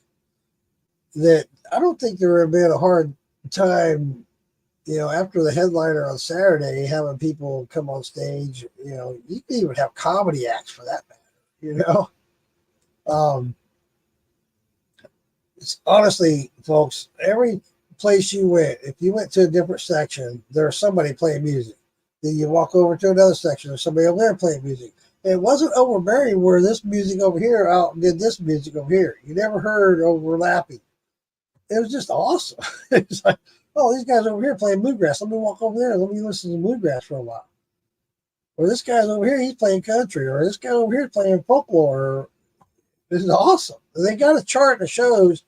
that I don't think there would have been a hard time, after the headliner on Saturday, having people come on stage. You can even have comedy acts for that matter. Um, it's honestly, folks, every place you went, if you went to a different section, there's somebody playing music. Then you walk over to another section, there's somebody over there playing music. And it wasn't overbearing where this music over here outdid this music over here. You never heard overlapping. It was just awesome. It's like, oh, these guys over here playing bluegrass. Let me walk over there. Let me listen to bluegrass for a while. Or this guy's over here, he's playing country. Or this guy over here playing folklore. This is awesome. They got a chart that shows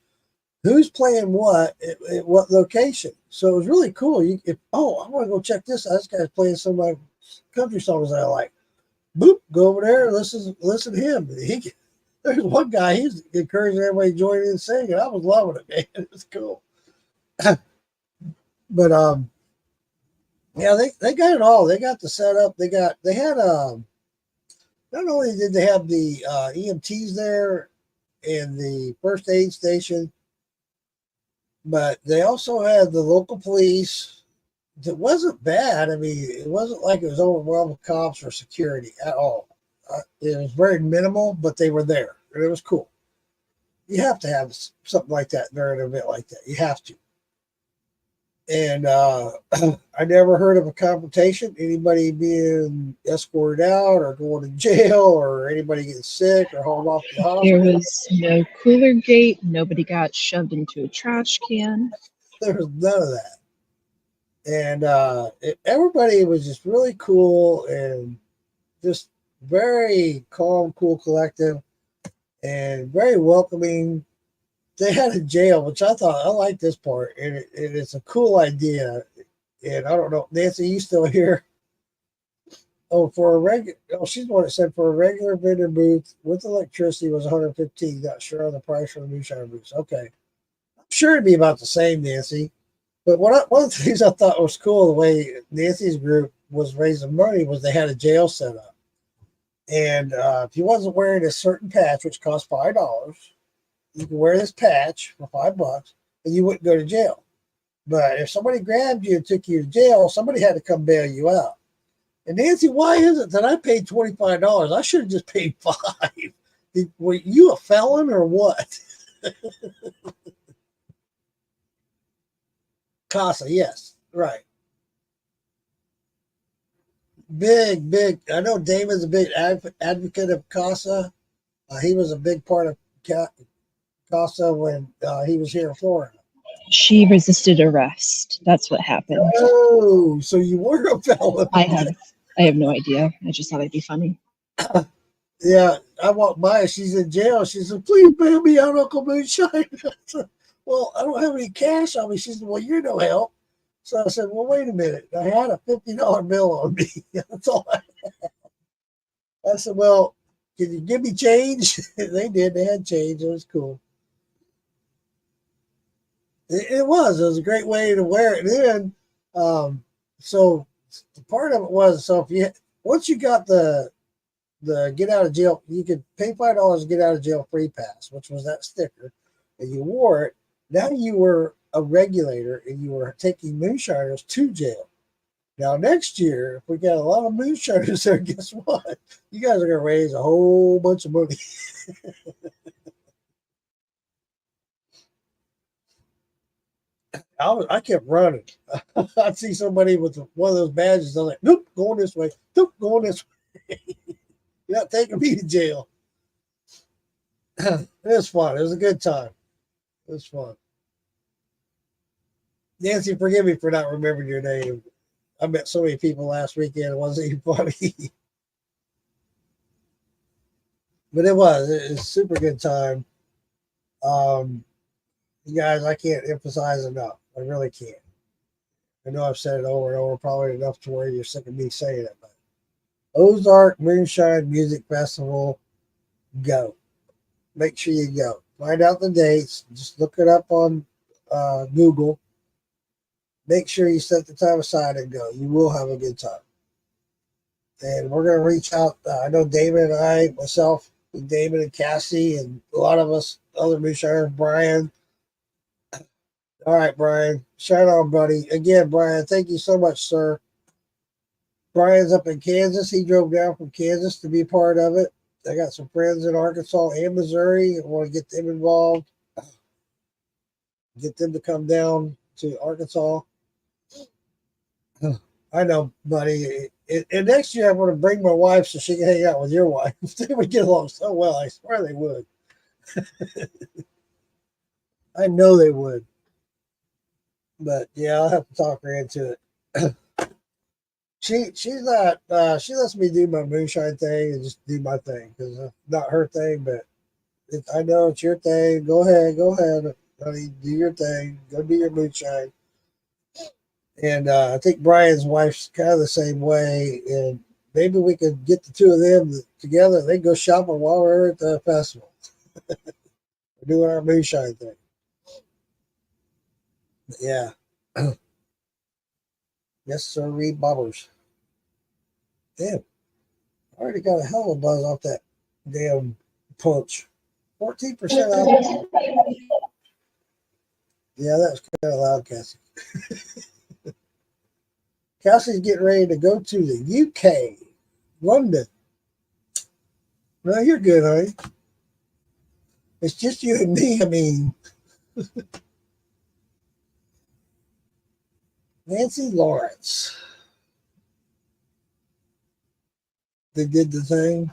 who's playing what at what location. So it was really cool. I want to go check this out. This guy's playing some of my country songs that I like. Boop, go over there and listen to him. There's one guy, he's encouraging everybody to join in and sing, and I was loving it, man. It was cool. But yeah, they got it all. They got the setup. They had not only did they have the EMTs there and the first aid station, but they also had the local police. That wasn't bad. I mean, it wasn't like it was overwhelmed with cops or security at all. It was very minimal, but they were there, and it was cool. You have to have something like that during an event like that. You have to. And I never heard of a confrontation, anybody being escorted out or going to jail or anybody getting sick or hauled off to the There hospital. was no cooler gate. Nobody got shoved into a trash can. There was none of that. And everybody was just really cool and just very calm, cool, collective, and very welcoming. They had a jail, which I thought I like this part, and it's a cool idea. And I don't know, Nancy, you still here? Oh, for a regular, oh, she's the one that said for a regular vendor booth with electricity was 115. Not sure on the price for the Moonshine booths. Okay, I'm sure it'd be about the same, Nancy. But one of the things I thought was cool, the way Nancy's group was raising money, was they had a jail set up. And if you wasn't wearing a certain patch, which cost $5, you could wear this patch for $5 and you wouldn't go to jail. But if somebody grabbed you and took you to jail, somebody had to come bail you out. And Nancy, why is it that I paid $25? I should have just paid $5. Were you a felon or what? CASA, yes, right. Big. I know Damon's a big advocate of CASA. He was a big part of CASA when he was here in Florida. She resisted arrest. That's what happened. Oh, so you were a felon. I have no idea. I just thought it'd be funny. Yeah, I walked by her. She's in jail. She said, "Please bail me out, Uncle Moonshine." I said, well, I don't have any cash on me. She said, "Well, you're no help." So I said, "Well, wait a minute. I had a $50 bill on me. That's all I said, "Well, can you give me change?" They did. They had change. It was cool. It was a great way to wear it in. So the part of it was, so if you once you got the get out of jail, you could pay $5 to get out of jail free pass, which was that sticker, and you wore it. Now you were a regulator and you were taking moonshiners to jail. Now next year, if we got a lot of moonshiners there, guess what? You guys are gonna raise a whole bunch of money. I kept running. I'd see somebody with one of those badges. I'm like, nope, going this way. Nope, going this way. You're not taking me to jail. It was fun. It was a good time. It was fun. Nancy, forgive me for not remembering your name. I met so many people last weekend. It wasn't even funny. But it was. It was a super good time. Um, you guys, I can't emphasize enough. I really can't. I know I've said it over and over, probably enough to where you're sick of me saying it. But Ozark Moonshine Music Festival, go. Make sure you go. Find out the dates. Just look it up on Google. Make sure you set the time aside and go. You will have a good time. And we're going to reach out. I know David and I, myself, and David and Cassie, and a lot of us, other moonshiners, Brian. All right, Brian. Shine on, buddy. Again, Brian, thank you so much, sir. Brian's up in Kansas. He drove down from Kansas to be a part of it. I got some friends in Arkansas and Missouri. I want to get them involved. Get them to come down to Arkansas. I know, buddy. And next year, I'm going to bring my wife so she can hang out with your wife. They would get along so well. I swear they would. I know they would. But yeah, I'll have to talk her into it. She's not. She lets me do my moonshine thing and just do my thing because it's not her thing. But I know it's your thing. Go ahead, honey. Do your thing. Go do your moonshine. And I think Brian's wife's kind of the same way. And maybe we could get the two of them together. They can go shopping while we're at the festival. We're doing our moonshine thing. But yeah. Yes, sir. Read bobbers. Damn. I already got a hell of a buzz off that damn punch. 14% off. Yeah, that was kind of loud, Cassie. Cassie's getting ready to go to the UK, London. No, you're good, honey. It's just you and me. I mean, Nancy Lawrence. They did the thing.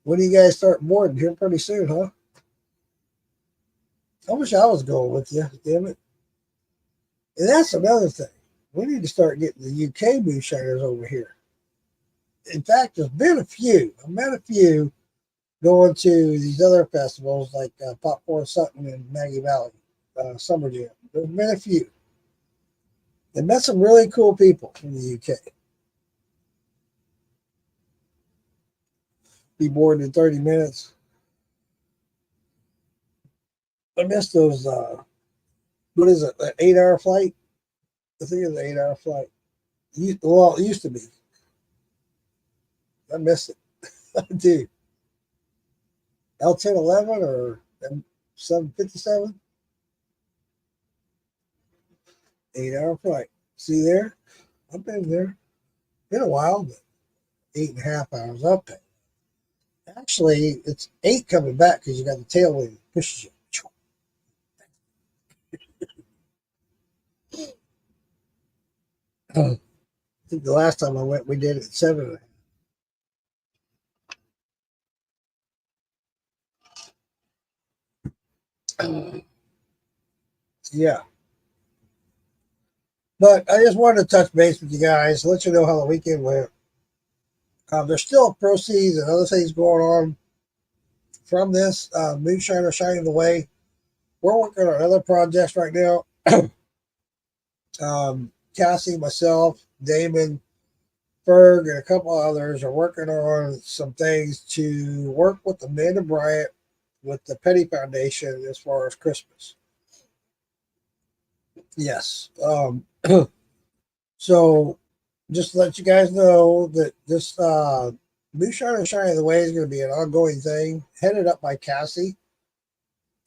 When do you guys start boarding? Here pretty soon, huh? I wish I was going with you, damn it. And that's another thing. We need to start getting the UK moonshiners over here. In fact, there's been a few. I met a few going to these other festivals like Popcorn Sutton and Maggie Valley, Summer Jam. There's been a few. I met some really cool people from the UK. Be bored in 30 minutes. I missed those, what is it, an 8-hour flight? I think it's an 8-hour flight. Well, it used to be. I missed it. I do. L1011 or M757? 8-hour flight. See there? I've been there. Been a while, but 8.5 hours up. Actually, it's 8 coming back because you got the tailwind pushes you. I think the last time I went, we did it at 7.5. Yeah. But I just wanted to touch base with you guys, let you know how the weekend went. There's still proceeds and other things going on from this. Moonshiner Shining the Way. We're working on other projects right now. Cassie, myself, Damon, Ferg, and a couple others are working on some things to work with Amanda Bryant with the Petty Foundation as far as Christmas. Yes. So just to let you guys know that this Moonshine and Shining the Way is going to be an ongoing thing, headed up by Cassie.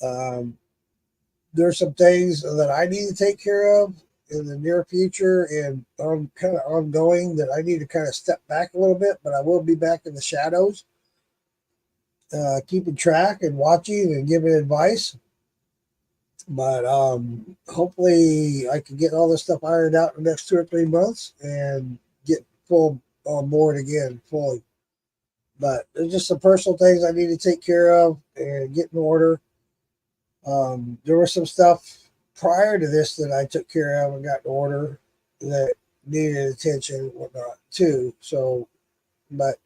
There's some things that I need to take care of in the near future and kind of ongoing that I need to kind of step back a little bit, but I will be back in the shadows, keeping track and watching and giving advice. But hopefully I can get all this stuff ironed out in the next 2 or 3 months and get full on board again fully. But there's just some personal things I need to take care of and get in order. There was some stuff prior to this that I took care of and got in order that needed attention and whatnot too. So, but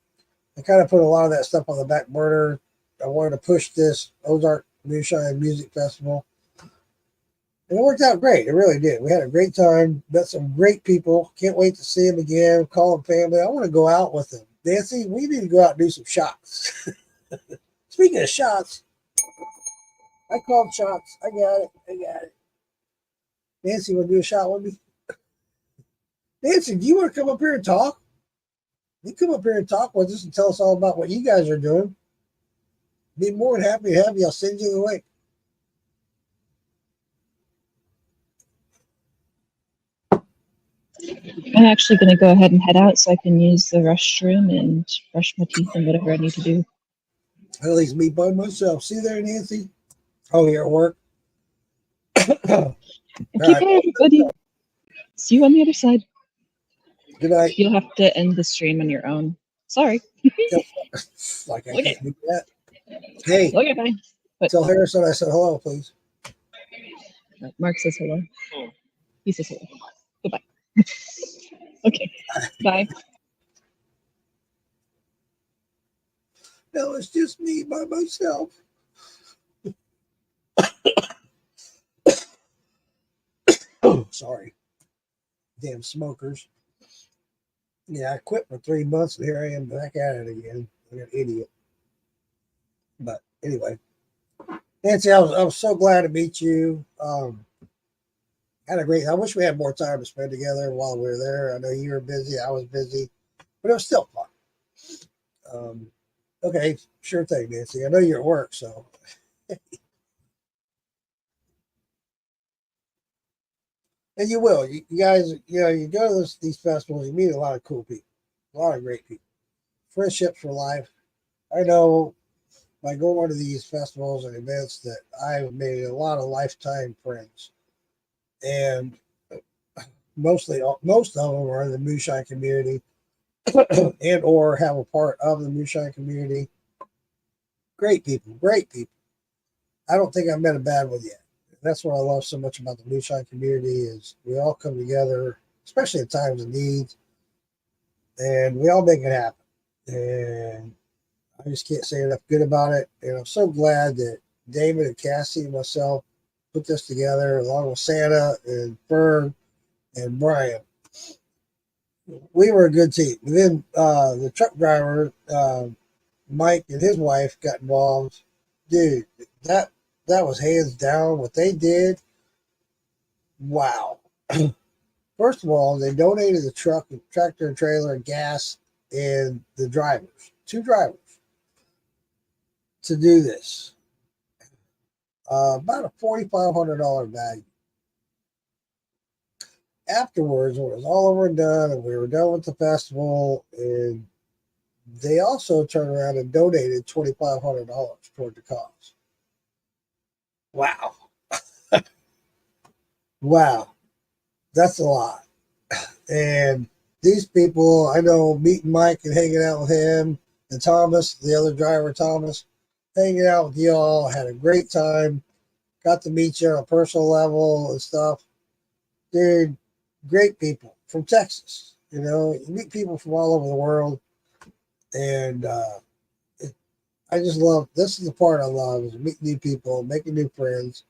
I kind of put a lot of that stuff on the back burner. I wanted to push this Ozark Moonshine Music Festival. And it worked out great. It really did. We had a great time. Met some great people. Can't wait to see them again. Call them family. I want to go out with them. Nancy, we need to go out and do some shots. Speaking of shots, I called shots. I got it. I got it. Nancy, want to do a shot with me? Nancy, do you want to come up here and talk? You come up here and talk with us and tell us all about what you guys are doing. Be more than happy to have you. I'll send you the link. I'm actually going to go ahead and head out so I can use the restroom and brush my teeth and whatever I need to do. At least me by myself. See you there, Nancy? Oh, here at work. And keep care, everybody. See you on the other side. Good night. You'll have to end the stream on your own. Sorry. Like I Okay. can't do that. Hey, Okay, bye. But tell Harrison I said hello, please. Mark says hello. He says hello. Goodbye. Okay. Bye. No, it's just me by myself. Oh, sorry. Damn smokers. Yeah, I quit for 3 months and here I am back at it again. I'm an idiot. But anyway, Nancy, I was so glad to meet you. Had a great. I wish we had more time to spend together while we were there. I know you were busy, I was busy, but it was still fun. Okay, sure thing, Nancy. I know you're at work, so. And you will. You guys, you go to these festivals, you meet a lot of cool people, a lot of great people, friendships for life. I know by going to these festivals and events that I've made a lot of lifetime friends, and most of them are in the Moonshine community, and or have a part of the Moonshine community. Great people, great people. I don't think I've met a bad one yet. That's what I love so much about the Moonshine community is we all come together, especially in times of need, and we all make it happen. And I just can't say enough good about it. And I'm so glad that David and Cassie and myself put this together along with Santa and Fern and Brian. We were a good team. And then the truck driver, Mike and his wife got involved. Dude, that was hands down what they did. Wow. First of all, they donated the truck, tractor and trailer, and gas, and the drivers, 2 drivers, to do this. About a $4,500 value. Afterwards, when it was all over and done, and we were done with the festival, and they also turned around and donated $2,500 toward the cause. Wow. Wow. That's a lot. And these people, I know, meeting Mike and hanging out with him, and Thomas, the other driver, Thomas, hanging out with y'all, had a great time. Got to meet you on a personal level and stuff. Dude, great people from Texas. You meet people from all over the world. And I just love, this is the part I love, is meeting new people, making new friends,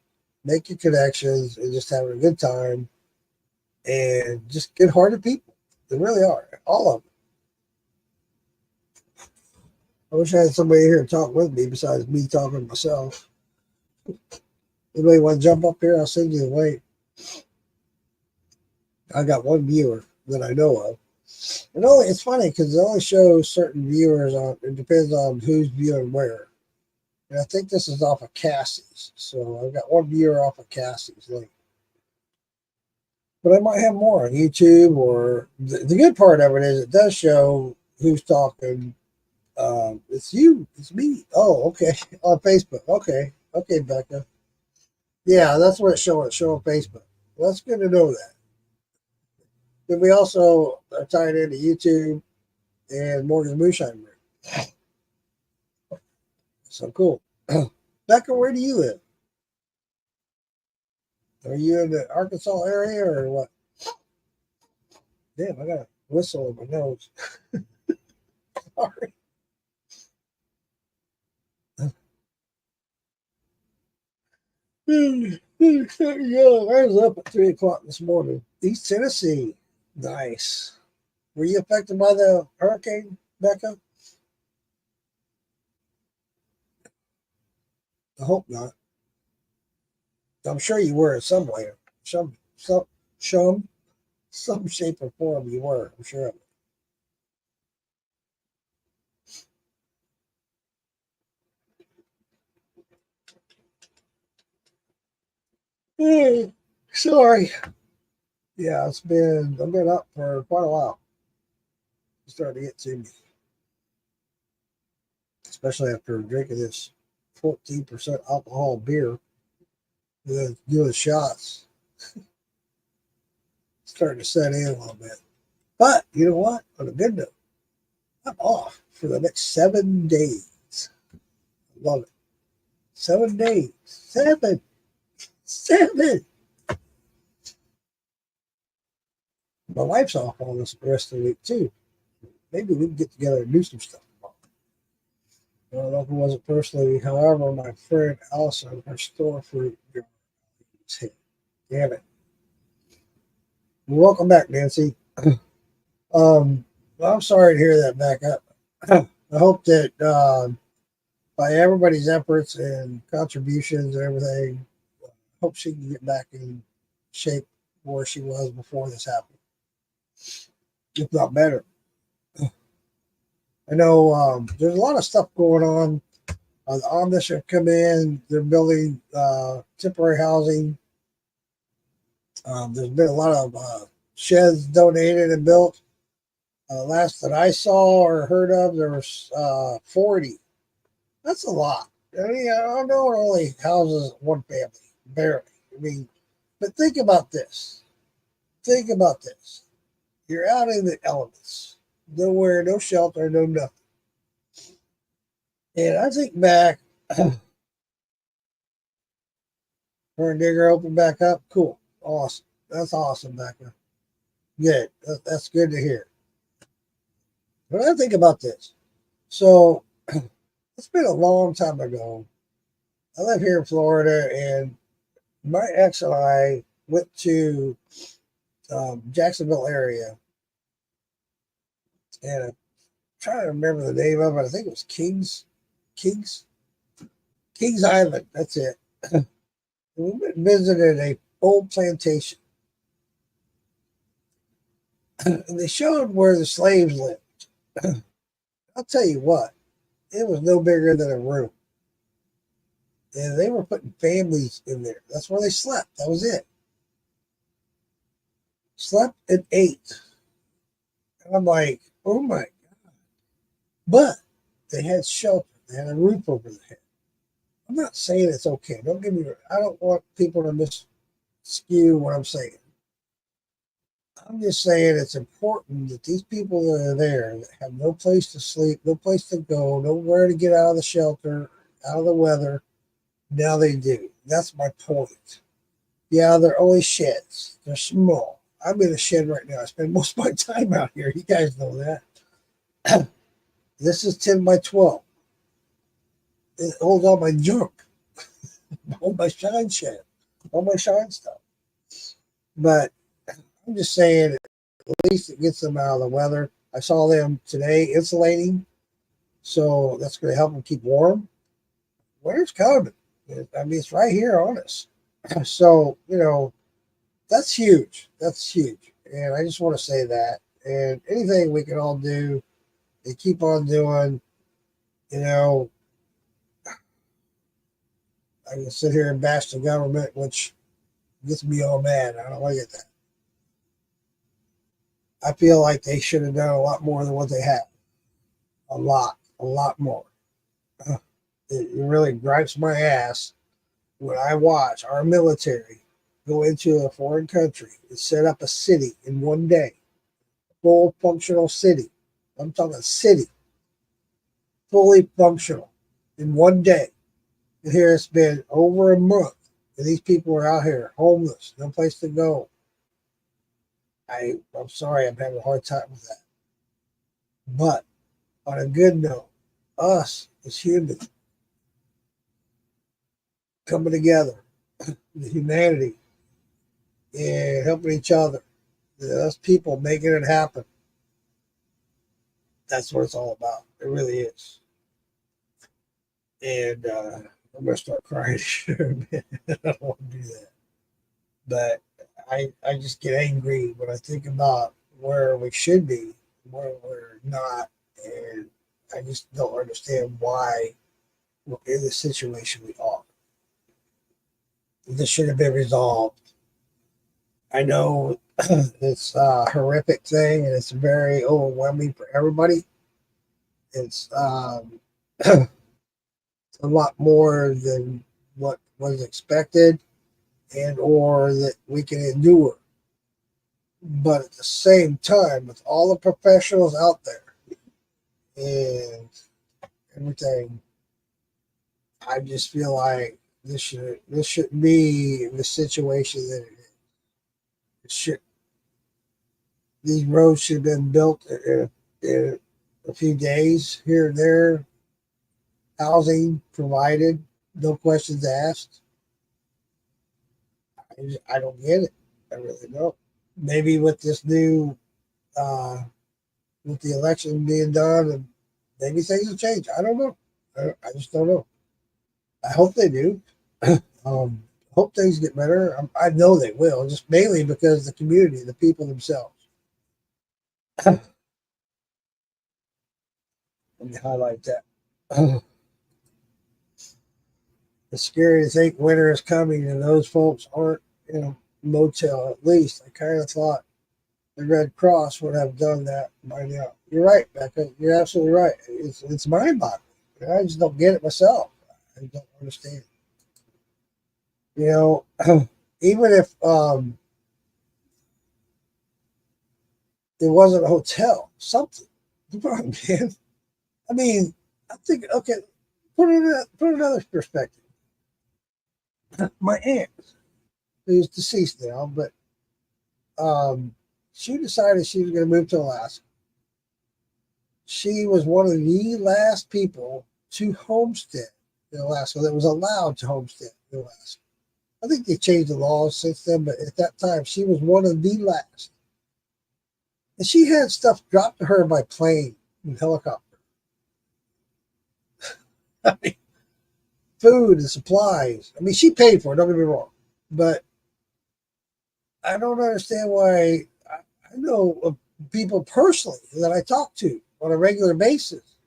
making connections, and just having a good time. And just good-hearted people. They really are. All of them. I wish I had somebody here to talk with me besides me talking to myself. Anybody want to jump up here? I'll send you the link. I got one viewer that I know of. And it's funny because it only shows certain viewers on. It depends on who's viewing where. And I think this is off of Cassie's. So I've got one viewer off of Cassie's link. But I might have more on YouTube, or the good part of it is it does show who's talking. It's you. It's me. Oh, okay. On Facebook. Okay. Okay, Becca. Yeah, that's what it's showing. It's showing Facebook. Well, that's good to know that. Then we also are tied into YouTube and Morgan's Moonshine Group. So cool. Becca, where do you live? Are you in the Arkansas area or what? Damn, I got a whistle in my nose. Sorry. Yeah, I was up at 3 o'clock this morning. East Tennessee. Nice. Were you affected by the hurricane, Becca? I hope not. I'm sure you were in some way. Some, some shape or form you were, I'm sure of it. Sorry. Yeah, I've been up for quite a while. It's starting to get to me. Especially after drinking this 14% alcohol beer with doing shots. Starting to set in a little bit. But you know what? On a good note, I'm off for the next 7 days. I love it. 7 days. Seven. My wife's off on this the rest of the week too. Maybe we can get together and do some stuff. I don't know if it wasn't personally. However, my friend Allison, her store fruit is hit. Damn it. Welcome back, Nancy. Well, I'm sorry to hear that back up. I hope that by everybody's efforts and contributions and everything, I hope she can get back in shape where she was before this happened, if not better. I know there's a lot of stuff going on. The Amish have come in. They're building temporary housing. There's been a lot of sheds donated and built. Last that I saw or heard of, there was 40. That's a lot. I mean, I know it only houses one family, barely. I mean, but think about this. Think about this. You're out in the elements, nowhere, no shelter, no nothing. And I think back, her and Digger open back up. Cool. Awesome. That's awesome, Becca. Good. That's good to hear. But I think about this. So it's been a long time ago. I live here in Florida, and my ex and I went to Jacksonville area, and I'm trying to remember the name of it. I think it was Kings, Kings Island. That's it. We went and visited a old plantation, and they showed where the slaves lived. I'll tell you what, it was no bigger than a room. And they were putting families in there. That's where they slept. That was it. Slept and ate. And I'm like, oh my God. But they had shelter. They had a roof over their head. I'm not saying it's okay. Don't get me wrong. I don't want people to misskew what I'm saying. I'm just saying it's important that these people that are there that have no place to sleep, no place to go, nowhere to get out of the shelter, out of the weather, now they do. That's my point. Yeah, they're only sheds. They're small. I'm in a shed right now. I spend most of my time out here. You guys know that. This is 10 by 12. It holds all my junk, all my shine shed, all my shine stuff. But I'm just saying, at least it gets them out of the weather. I saw them today insulating, so that's going to help them keep warm. Winter's coming. I mean, it's right here on us. So, that's huge. That's huge. And I just want to say that. And anything we can all do and keep on doing, I can sit here and bash the government, which gets me all mad. I don't like it. I feel like they should have done a lot more than what they have. A lot more. It really gripes my ass when I watch our military go into a foreign country and set up a city in one day, full functional city. I'm talking city, fully functional in one day. And here it's been over a month, and these people are out here homeless, no place to go. I'm sorry, I'm having a hard time with that. But on a good note, us as humans coming together, the humanity, and helping each other, us people making it happen. That's what it's all about. It really is. And I'm gonna start crying here in a minute. I don't want to do that, but I just get angry when I think about where we should be, where we're not, and I just don't understand why we're in the situation we are. This should have been resolved. I know it's a horrific thing and it's very overwhelming for everybody. It's a lot more than what was expected and or that we can endure. But at the same time, with all the professionals out there and everything, I just feel like this shouldn't be the situation that it is. It should, these roads should have been built in a few days here and there, housing provided, no questions asked. I don't get it. I really don't. Maybe with this new, with the election being done, and maybe things will change. I don't know. I just don't know. I hope they do. Hope things get better. I know they will, just mainly because the community, the people themselves. Let me highlight that. It's scary to think winter is coming and those folks aren't in a motel. At least I kind of thought the Red Cross would have done that by now. You're right, Becca. You're absolutely right. It's mind-boggling. I just don't get it myself. I don't understand. You know, even if it wasn't a hotel, something. Come on, man. I mean, I think okay. Put another perspective. My aunt, who's deceased now, but she decided she was going to move to Alaska. She was one of the last people to homestead in Alaska that was allowed to homestead in Alaska. I think they changed the laws since then, but at that time, she was one of the last. And she had stuff dropped to her by plane and helicopter. I mean, food and supplies. I mean, she paid for it, don't get me wrong. But I don't understand why. I know of people personally that I talk to on a regular basis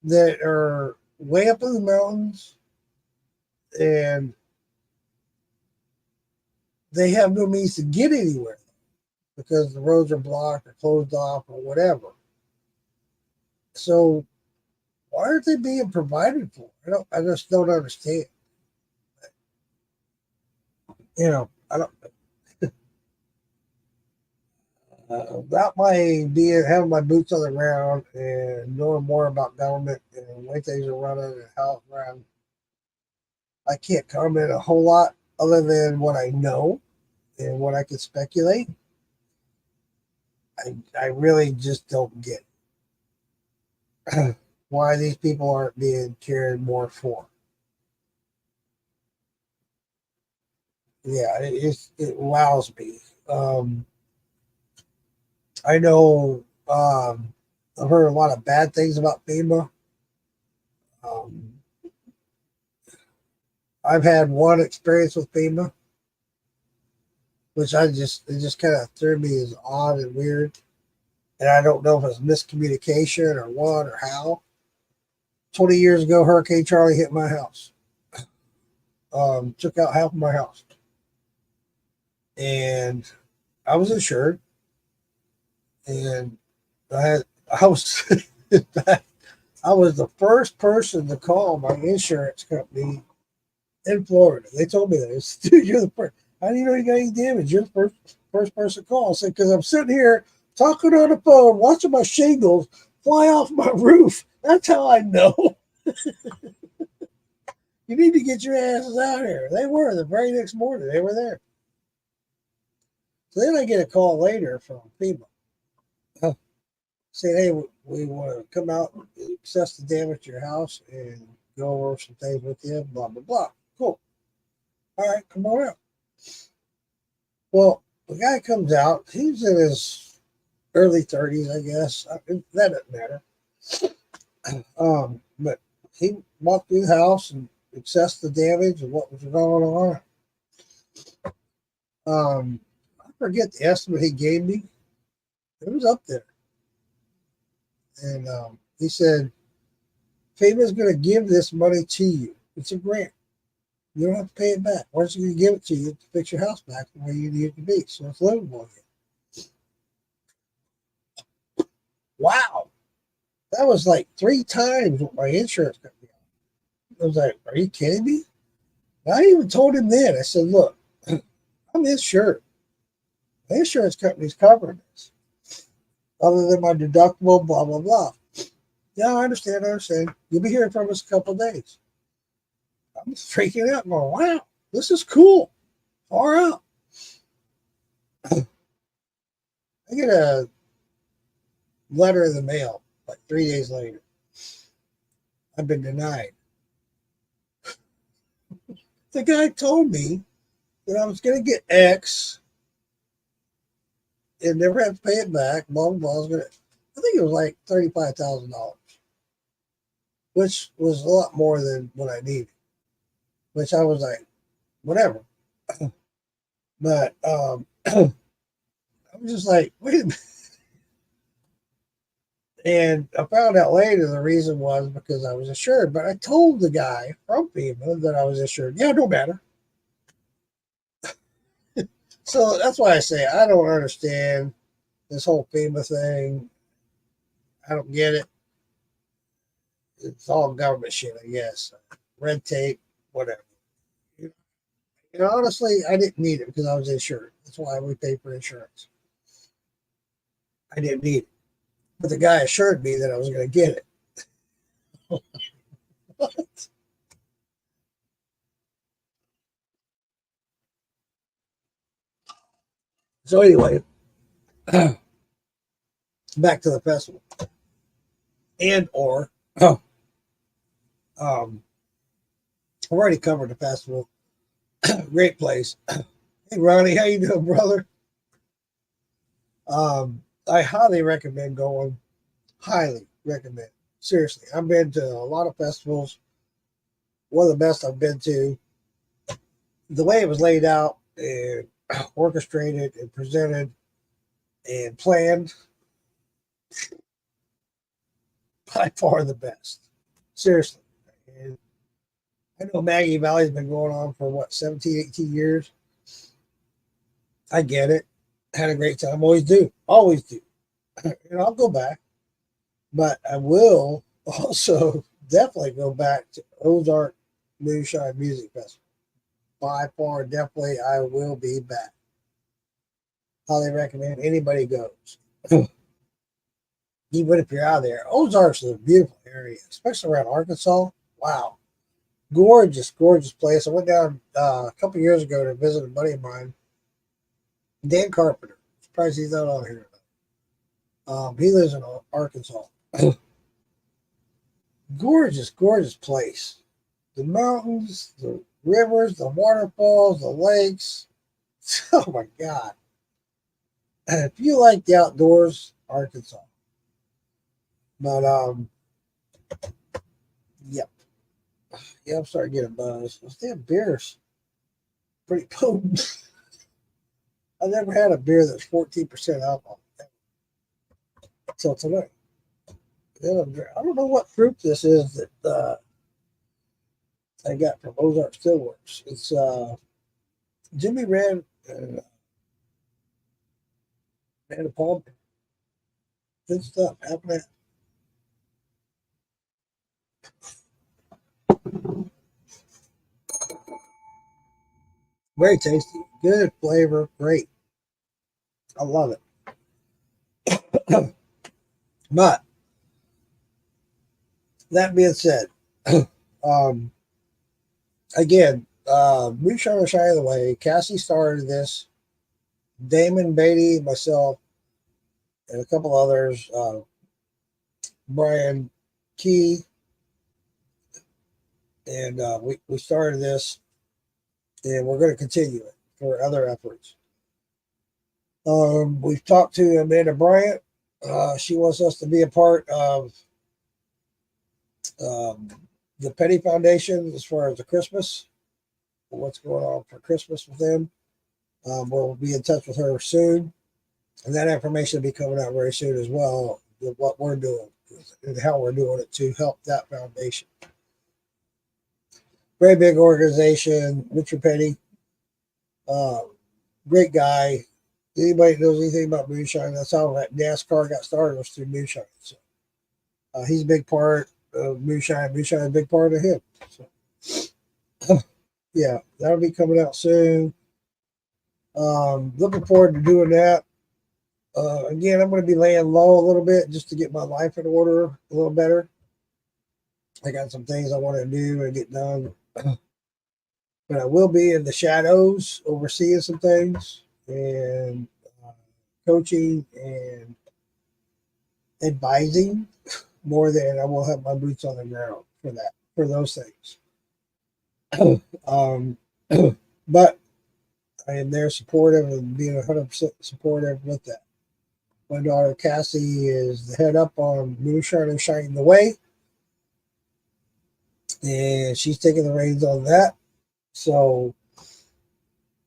that are way up in the mountains and they have no means to get anywhere because the roads are blocked or closed off or whatever. So why aren't they being provided for? I just don't understand. You know, I don't. About my being having my boots on the ground and knowing more about government and the way things are running and how it's run, I can't comment a whole lot other than what I know and what I can speculate. I really just don't get why these people aren't being cared more for. Yeah, it wows me. I know I've heard a lot of bad things about FEMA. Um, I've had one experience with FEMA, which it just kind of threw me as odd and weird. And I don't know if it's miscommunication or what or how. 20 years ago, Hurricane Charlie hit my house. Took out half of my house. And I was insured. And I was in fact, I was the first person to call my insurance company in Florida. They told me that. It's, dude, you're the first. How do you know you got any damage? You're the first person to call. I said, because I'm sitting here talking on the phone, watching my shingles fly off my roof. That's how I know. You need to get your asses out here. They were the very next morning. They were there. So then I get a call later from FEMA saying, hey, we want to come out and assess the damage to your house and go over some things with you, blah, blah, blah. Cool. All right, come on out. Well, the guy comes out. He's in his early 30s, I guess. That doesn't matter. But he walked through the house and assessed the damage and what was going on. I forget the estimate he gave me. It was up there. And he said, FEMA's going to give this money to you. It's a grant. You don't have to pay it back. We're just going to give it to you to fix your house back where you need it to be. So it's livable again. Wow. That was like 3 times what my insurance company. I was like, are you kidding me? I even told him then. I said, look, I'm insured. The insurance company's covering this. Other than my deductible, blah, blah, blah. Yeah, I understand. You'll be hearing from us a couple of days. I'm freaking out. I'm going, wow, this is cool. Far out. I get a letter in the mail like 3 days later. I've been denied. The guy told me that I was going to get X and never have to pay it back. Blah, blah, blah. I think it was like $35,000, which was a lot more than what I needed. Which I was like, whatever. But I was just like, wait a minute. And I found out later the reason was because I was insured. But I told the guy from FEMA that I was insured. Yeah, no matter. So that's why I say I don't understand this whole FEMA thing. I don't get it. It's all government shit, I guess. Red tape, whatever. And honestly, I didn't need it because I was insured. That's why we pay for insurance. I didn't need it. But the guy assured me that I was going to get it. What? So anyway, back to the festival. And or I've already covered the festival. Great place. Hey Ronnie, how you doing, brother? I highly recommend going. Highly recommend. Seriously, I've been to a lot of festivals. One of the best I've been to. The way it was laid out and orchestrated and presented and planned, by far the best. Seriously. And I know Maggie Valley's been going on for what, 17, 18 years. I get it. Had a great time. Always do. Always do. And I'll go back. But I will also definitely go back to Ozark Moonshine Music Festival. By far, definitely, I will be back. Highly recommend anybody goes. Even if you're out there, Ozark's a beautiful area, especially around Arkansas. Wow. Gorgeous, gorgeous place. I went down a couple years ago to visit a buddy of mine, Dan Carpenter. Surprised he's not on here. He lives in Arkansas. Gorgeous, gorgeous place. The mountains, the rivers, the waterfalls, the lakes. Oh my God. And if you like the outdoors, Arkansas. But yep. Yeah, I'm starting to get a buzz. Those damn beers pretty potent. I've never had a beer that's 14% alcohol until tonight. I don't know what fruit this is that I got from Ozark Steelworks. It's Jimmy Red and Palm. Good stuff. Happening. Very tasty, good flavor, great. I love it. But that being said, um, again, Moonshine will Shy the Way. Cassie started this. Damon Beatty, myself, and a couple others. Brian Key, and we started this, and we're going to continue it for other efforts. We've talked to Amanda Bryant. She wants us to be a part of um, the Petty Foundation as far as the Christmas, what's going on for Christmas with them. We'll be in touch with her soon, and that information will be coming out very soon as well. With what we're doing and how we're doing it to help that foundation. Very big organization, Richard Petty, uh, great guy. Anybody knows anything about Moonshine? That's how that NASCAR got started, was through Moonshine. So he's a big part of Moonshine. Moonshine is a big part of him. So yeah, that'll be coming out soon. Looking forward to doing that. Again, I'm going to be laying low a little bit just to get my life in order a little better. I got some things I want to do and get done. But I will be in the shadows overseeing some things and coaching and advising more than I will have my boots on the ground for that, for those things. But I am there supportive and being 100% supportive with that. My daughter Cassie is the head up on Moonshine and Shining the Way, and she's taking the reins on that. So,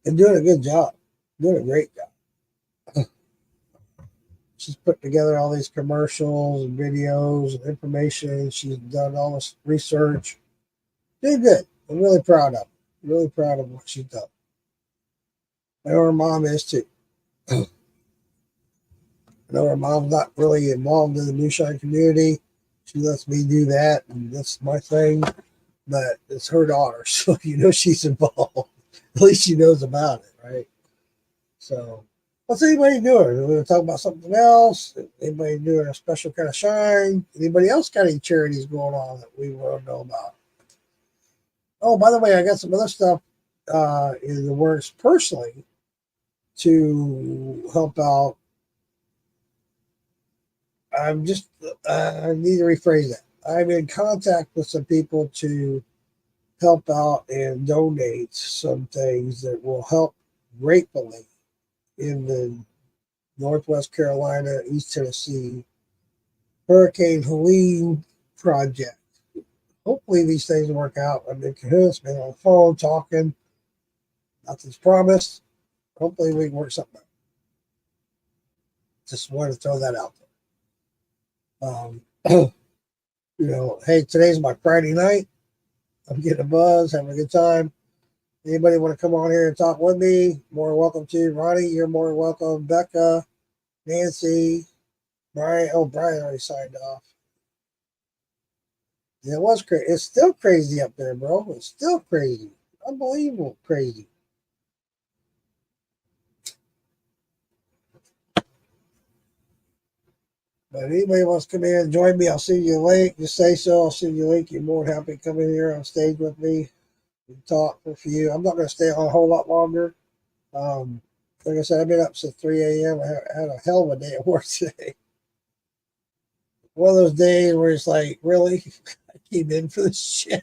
and doing a good job, doing a great job. She's put together all these commercials and videos and information. She's done all this research. Doing good. I'm really proud of her. Really proud of what she's done. I know her mom is too. I know her mom's not really involved in the Moonshine community. She lets me do that, and that's my thing. But it's her daughter, so you know she's involved. At least she knows about it, right? So, what's anybody doing? We're going to talk about something else. Anybody doing a special kind of shine? Anybody else got any charities going on that we want to know about? Oh, by the way, I got some other stuff in the works personally to help out. I need to rephrase that. I'm in contact with some people to help out and donate some things that will help gratefully in the Northwest Carolina, East Tennessee Hurricane Helene project. Hopefully these things work out. I've been cahoots, been on the phone talking. Nothing's promised. Hopefully we can work something out. Just wanted to throw that out there. Hey, today's my Friday night. I'm getting a buzz, having a good time. Anybody want to come on here and talk with me? More welcome to. Ronnie, you're more welcome. Becca, Nancy, Brian. Oh, Brian already signed off. Yeah, it was crazy. It's still crazy up there, bro. It's still crazy. Unbelievable crazy. But anybody wants to come in and join me, I'll send you a link. Just say so. I'll send you a link. You're more than happy to come in here on stage with me and talk for a few. I'm not going to stay on a whole lot longer. Like I said, I've been up since 3 a.m. I had a hell of a day at work today. One of those days where it's like, really? I came in for this shit.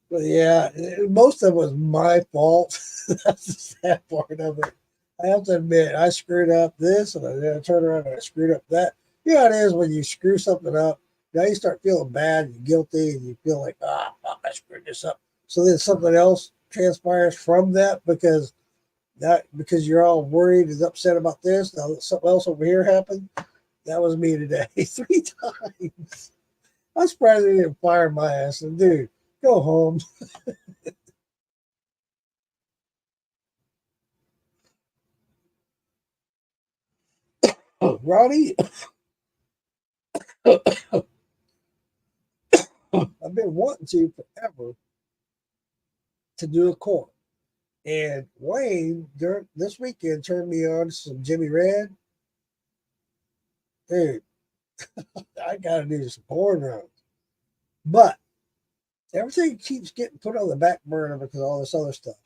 But yeah, most of it was my fault. That's the sad part of it. I have to admit, I screwed up this, and then I turned around and I screwed up that. You know how it is when you screw something up. Now you start feeling bad and guilty, and you feel like, fuck, I screwed this up. So then something else transpires from that because you're all worried and upset about this. Now something else over here happened. That was me today 3 times. I'm surprised they didn't fire my ass. And dude, go home. Ronnie, I've been wanting to forever to do a corn. And Wayne during this weekend turned me on to some Jimmy Red. Dude, I gotta do some corn runs. But everything keeps getting put on the back burner because of all this other stuff.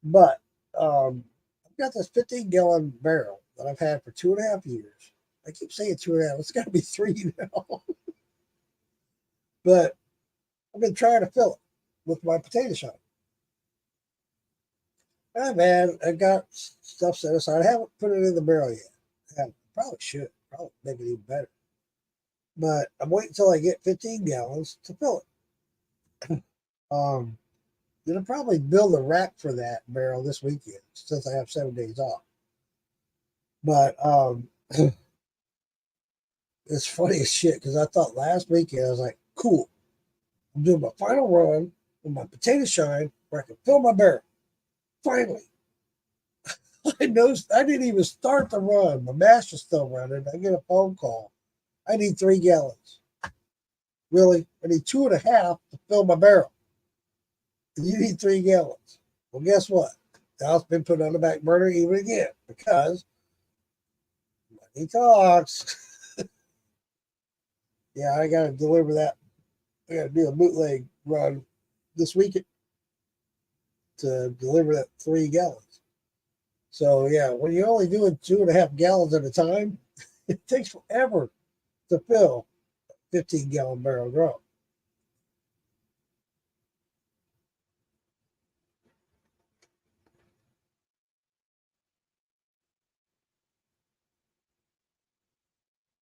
But I've got this 15-gallon barrel that I've had for 2.5 years. I keep saying 2.5. It's got to be 3 now. But I've been trying to fill it with my potato shine. I got stuff set aside. I haven't put it in the barrel yet. I probably should. Probably make it even better. But I'm waiting until I get 15 gallons to fill it. Gonna probably build a rack for that barrel this weekend since I have 7 days off. But it's funny as shit because I thought last weekend I was like, cool. I'm doing my final run with my potato shine where I can fill my barrel. Finally. I didn't even start the run. My master's still running. I get a phone call. I need 3 gallons. Really? I need 2.5 to fill my barrel. And you need 3 gallons. Well, guess what? Now it's been put on the back burner even again because money talks. Yeah, I got to deliver that. I got to do a bootleg run this weekend to deliver that 3 gallons. So, yeah, when you're only doing 2.5 gallons at a time, it takes forever to fill a 15-gallon barrel drum.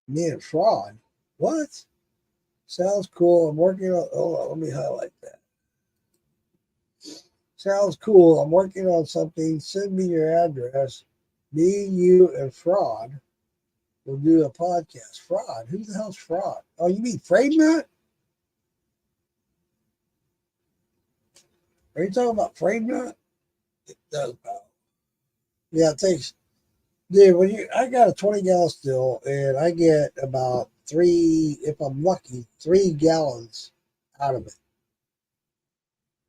Me and fraud. What? Sounds cool. I'm working on. Hold on, let me highlight that. Sounds cool. I'm working on something. Send me your address. Me, you, and fraud will do a podcast. Fraud? Who the hell's fraud? Oh, you mean Frame Nut? Are you talking about Frame Nut? It does, pal. Yeah, it takes. Dude, I got a 20-gallon still, and I get about 3, if I'm lucky, 3 gallons out of it.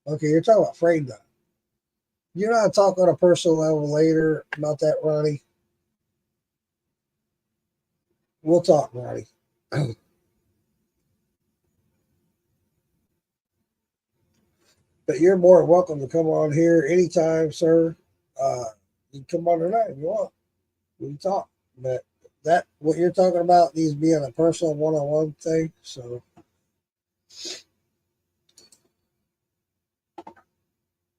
Okay, you're talking about Frame Nut. You and I talk on a personal level later about that, Ronnie. We'll talk, Ronnie. But you're more than welcome to come on here anytime, sir. You can come on tonight if you want. We can talk. But what you're talking about needs to be on a personal one-on-one thing. So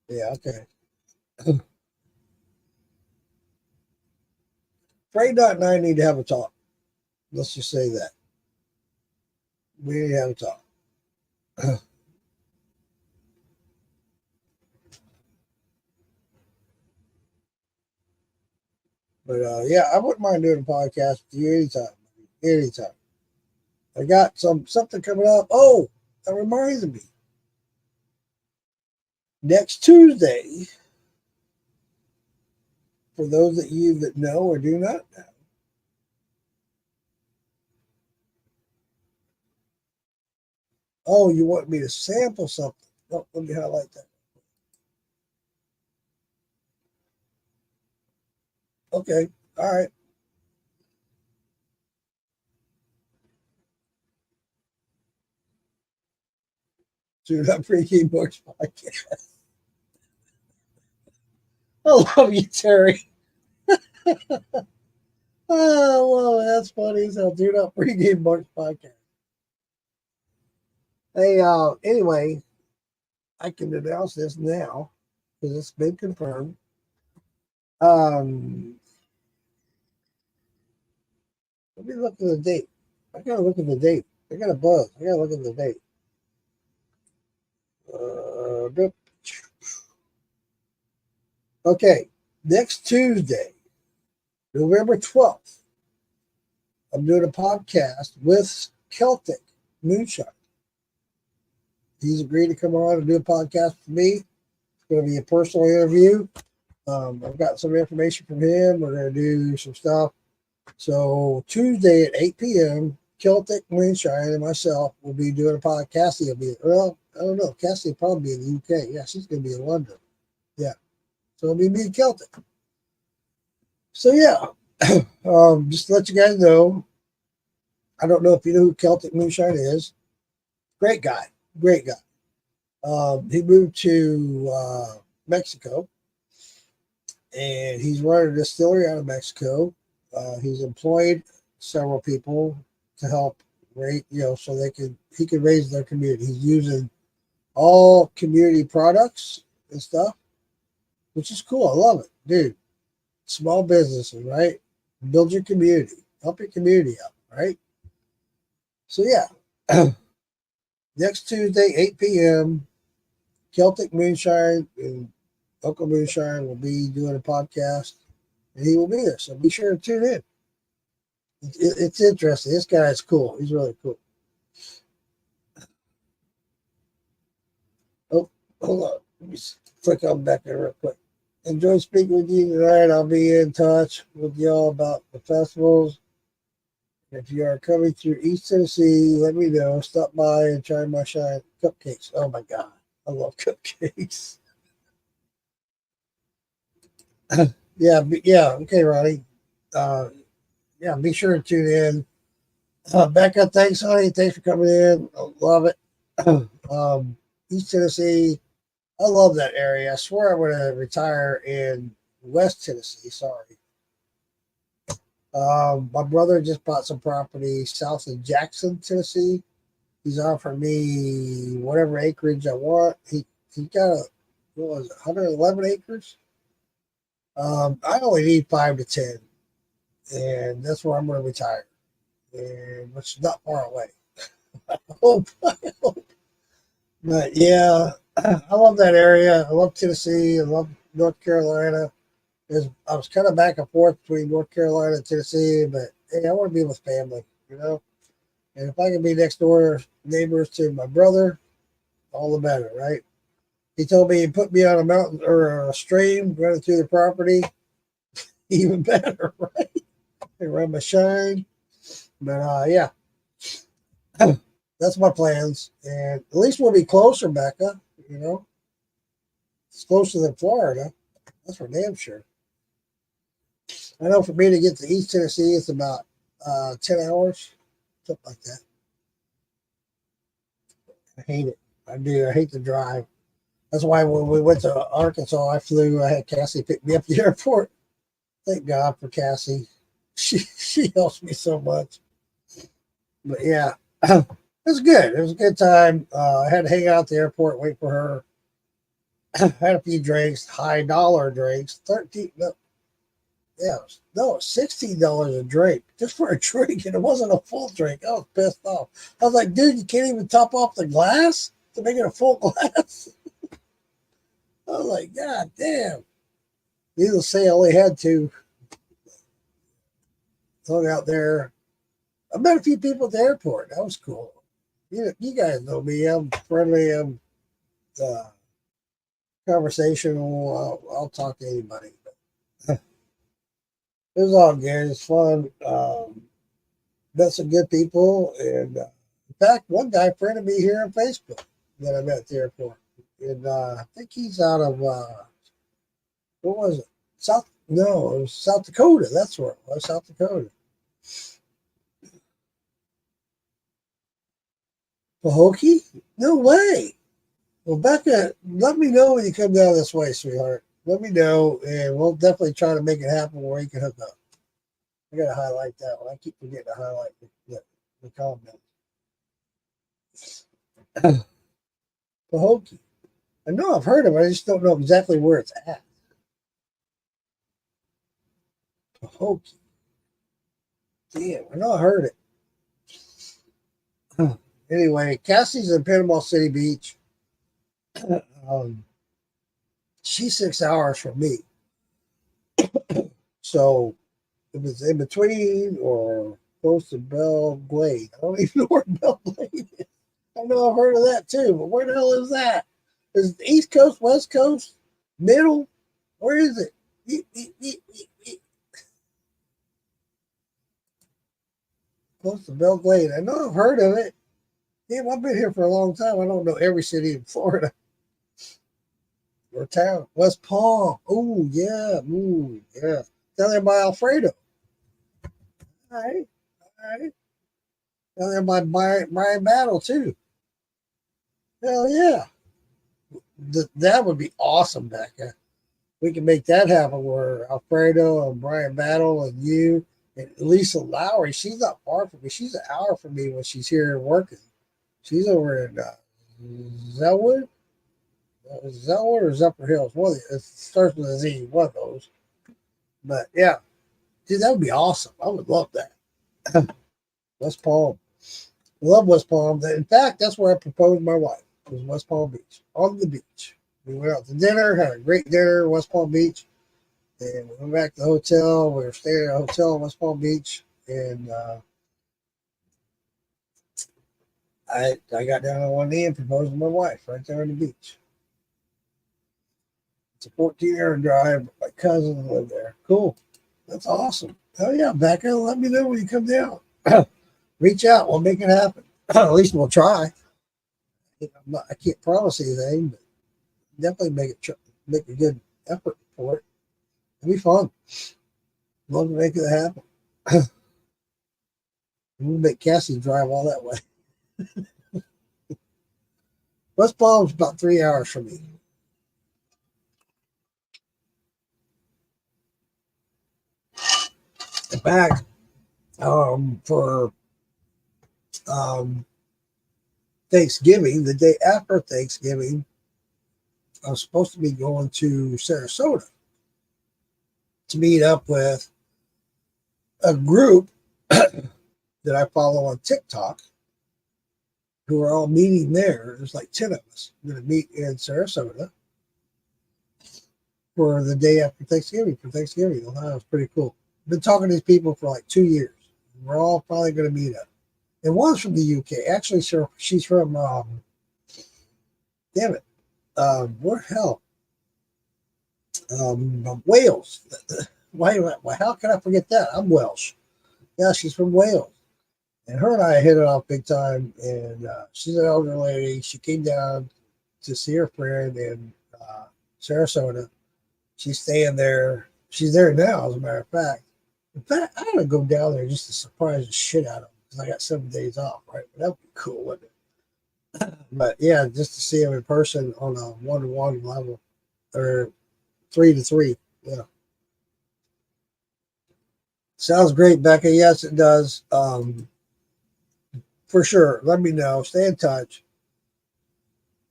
yeah, okay. Frey Dot and I need to have a talk. Let's just say that. We need to have a talk. But yeah, I wouldn't mind doing a podcast with you anytime. Anytime. I got something coming up. Oh, that reminds me. Next Tuesday, for those of you that know or do not know, oh, you want me to sample something? Oh, let me highlight that. Okay, all right. Dude, I'm Pregame Books podcast. I love you, Terry. Oh, well, that's funny as hell. Dude, I'm Pregame Books podcast. Hey, anyway, I can announce this now because it's been confirmed. Let me look at the date. I gotta look at the date. I got a buzz. I gotta look at the date. Okay, next Tuesday, November 12th, I'm doing a podcast with Celtic Moonshine. He's agreed to come on and do a podcast with me. It's going to be a personal interview. I've got some information from him. We're going to do some stuff. So Tuesday at 8 p.m., Celtic Moonshine and myself will be doing a podcast. He'll be, well, don't know. Cassie will probably be in the UK. Yeah, she's going to be in London. Yeah. So it'll be me and Celtic. So yeah, just to let you guys know, I don't know if you know who Celtic Moonshine is. Great guy. Great guy. He moved to Mexico, and he's running a distillery out of Mexico. He's employed several people to help rate, so he can raise their community. He's using all community products and stuff, which is cool. I love it, dude. Small businesses, right? Build your community, help your community out, right? So yeah, next Tuesday, 8 p.m. Celtic Moonshine and Uncle Moonshine will be doing a podcast, and he will be there. So be sure to tune in. It's interesting. This guy is cool. He's really cool. Oh, hold on. Let me click on back there real quick. Enjoy speaking with you tonight. I'll be in touch with y'all about the festivals. If you are coming through East Tennessee, let me know. Stop by and try my shine cupcakes. Oh my God. I love cupcakes. Yeah. Okay, Ronnie. Yeah, be sure to tune in. Becca, thanks, honey. Thanks for coming in. I love it. East Tennessee. I love that area. I swear I'm going to retire in West Tennessee. Sorry. My brother just bought some property south of Jackson, Tennessee. He's offering me whatever acreage I want. He got 111 acres. I only need 5 to 10, and that's where I'm going to retire, and which is not far away. I hope. But yeah, I love that area. I love Tennessee. I love North Carolina. I was kind of back and forth between North Carolina and Tennessee, but hey, I want to be with family, And if I can be next door neighbors to my brother, all the better, right? He told me he'd put me on a mountain or a stream running through the property, even better, right? And run my shine. But yeah, that's my plans. And at least we'll be closer, Becca, It's closer than Florida. That's for damn sure. I know for me to get to East Tennessee, it's about 10 hours, something like that. I hate it. I do. I hate to drive. That's why when we went to Arkansas, I had Cassie pick me up at the airport. Thank God for Cassie. She helps me so much. But yeah, it was good. It was a good time. I had to hang out at the airport, wait for her. I had a few drinks, high dollar drinks, $16 a drink just for a drink, and it wasn't a full drink. I was pissed off. I was like, dude, you can't even top off the glass to make it a full glass. I was like, God damn. Needless to say, I only had two. Hung out there. I met a few people at the airport. That was cool. You guys know me. I'm friendly. I'm conversational. I'll talk to anybody. It was all good. It's fun. Met some good people. And in fact, one guy friended me here on Facebook that I met at the airport. And I think he's out of, what was it? It was South Dakota. That's where it was, South Dakota. Pahokee? No way. Well, Becca, let me know when you come down this way, sweetheart. Let me know, and we'll definitely try to make it happen where you can hook up. I got to highlight that one. I keep forgetting to highlight the comment. Pahokee. I know I've heard of it. I just don't know exactly where it's at. Pahokee. Damn, I know I heard it. Anyway, Cassie's in Panama City Beach. She's 6 hours from me. So it was in between or close to Belle Glade. I don't even know where Belle Glade is. I know I've heard of that too, but where the hell is that? Is it East Coast, West Coast, middle? Where is it? Close to Belle Glade. I know I've heard of it. Damn, I've been here for a long time. I don't know every city in Florida or town. West Palm. Oh, yeah. Ooh, yeah. Down there by Alfredo. All right. All right. Down there by Brian Battle, too. Hell yeah. That would be awesome, Becca. We can make that happen where Alfredo and Brian Battle and you and Lisa Lowry, she's not far from me. She's an hour from me when she's here working. She's over in Zelwood. Zelwood or Zephyr Hills. One of it starts with a Z, one of those. But yeah, dude, that would be awesome. I would love that. West Palm. Love West Palm. In fact, that's where I proposed my wife. It was West Palm Beach. On the beach. We went out to dinner, had a great dinner in West Palm Beach. And we went back to the hotel. We were staying at a hotel in West Palm Beach. And I got down on one knee and proposed to my wife right there on the beach. It's a 14-hour drive. My cousins live there. Cool. That's awesome. Hell yeah, Becca. Let me know when you come down. Reach out. We'll make it happen. At least we'll try. I can't promise anything, but definitely make a good effort for it. It'll be fun. Love to make it happen. We'll make Cassie drive all that way. West Palm's about 3 hours from me. In fact, for Thanksgiving, the day after Thanksgiving, I was supposed to be going to Sarasota to meet up with a group that I follow on TikTok who are all meeting there. There's like 10 of us. We're going to meet in Sarasota for the day after Thanksgiving, for Thanksgiving. I thought it was pretty cool. I've been talking to these people for like 2 years. We're all probably going to meet up. And one's from the UK. Actually, she's from, damn it, where the hell? Wales. How can I forget that? I'm Welsh. Yeah, she's from Wales. And her and I hit it off big time. And she's an elder lady. She came down to see her friend in Sarasota. She's staying there. She's there now, as a matter of fact. In fact, I'm going to go down there just to surprise the shit out of them because I got 7 days off, right? But that would be cool, wouldn't it? But yeah, just to see them in person on a 1-to-1 level or 3-to-3. Yeah. Sounds great, Becca. Yes, it does. For sure. Let me know. Stay in touch.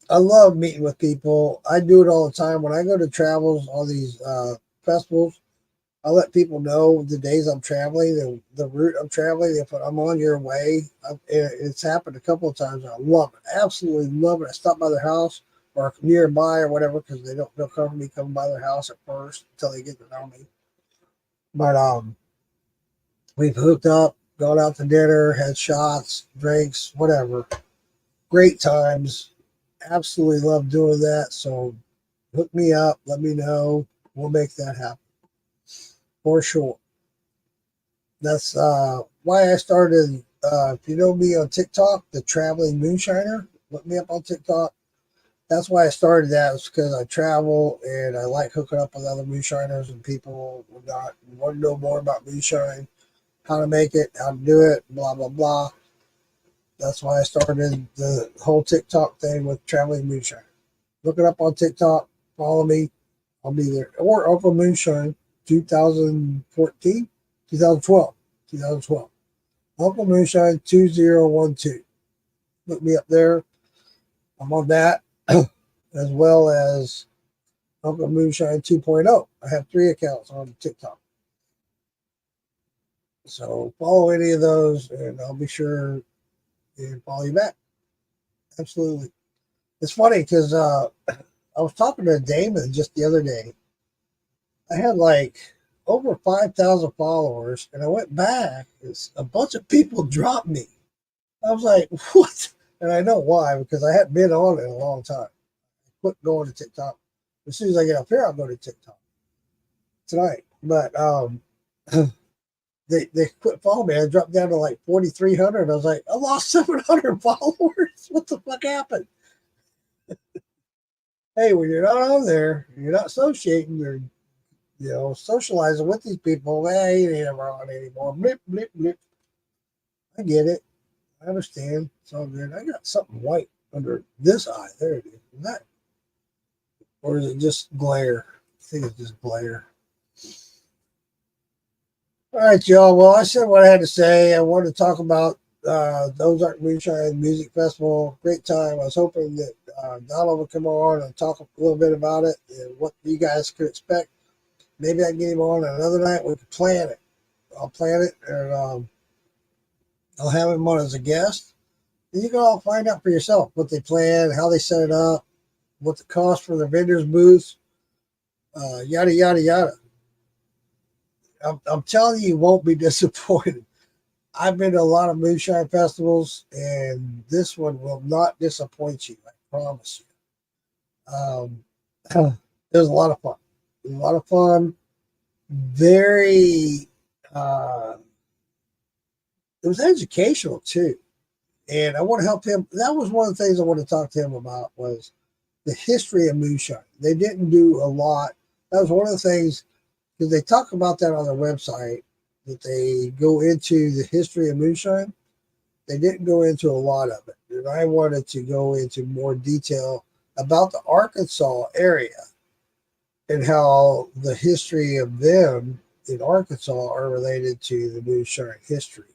I love meeting with people. I do it all the time. When I go to travels, all these festivals, I let people know the days I'm traveling, the route I'm traveling. If I'm on your way, it's happened a couple of times. I love it. Absolutely love it. I stop by their house or nearby or whatever because they don't feel comfortable coming by their house at first until they get to know me. But we've hooked up, gone out to dinner, had shots, drinks, whatever. Great times. Absolutely love doing that. So hook me up. Let me know. We'll make that happen. For sure. That's why I started, if you know me on TikTok, the Traveling Moonshiner, look me up on TikTok. That's why I started that, was because I travel and I like hooking up with other moonshiners and people who want to know more about moonshine, how to make it, how to do it, blah, blah, blah. That's why I started the whole TikTok thing with Traveling Moonshiner. Look it up on TikTok, follow me, I'll be there. Or Uncle Moonshine 2014, 2012. Uncle Moonshine 2012. Look me up there. I'm on that, as well as Uncle Moonshine 2.0. I have 3 accounts on TikTok. So follow any of those and I'll be sure and follow you back. Absolutely. It's funny because I was talking to Damon just the other day. I had like over 5,000 followers, and I went back. A bunch of people dropped me. I was like, what? And I know why, because I hadn't been on it in a long time. I quit going to TikTok. As soon as I get up here, I'll go to TikTok tonight. But they quit following me. I dropped down to like 4,300. I was like, I lost 700 followers. What the fuck happened? Hey, when you're not on there, you're not associating, you're socializing with these people. Hey, they ain't on anymore. Blip, blip, blip. I get it. I understand. It's all good. I got something white under this eye. There it is. Is that, or is it just glare? I think it's just glare. All right, y'all. Well, I said what I had to say. I wanted to talk about the Ozark Moonshine Music Festival. Great time. I was hoping that Donald would come on and talk a little bit about it and what you guys could expect. Maybe I can get him on another night. We can plan it. I'll plan it, and I'll have him on as a guest. And you can all find out for yourself what they plan, how they set it up, what the cost for the vendors' booths, yada, yada, yada. I'm telling you won't be disappointed. I've been to a lot of moonshine festivals, and this one will not disappoint you. I promise you. It was a lot of fun. It was a lot of fun. Very, it was educational too. And I want to help him. That was one of the things I want to talk to him about was the history of moonshine. They didn't do a lot. That was one of the things, because they talk about that on their website, that they go into the history of moonshine. They didn't go into a lot of it. And I wanted to go into more detail about the Arkansas area and how the history of them in Arkansas are related to the moonshine history.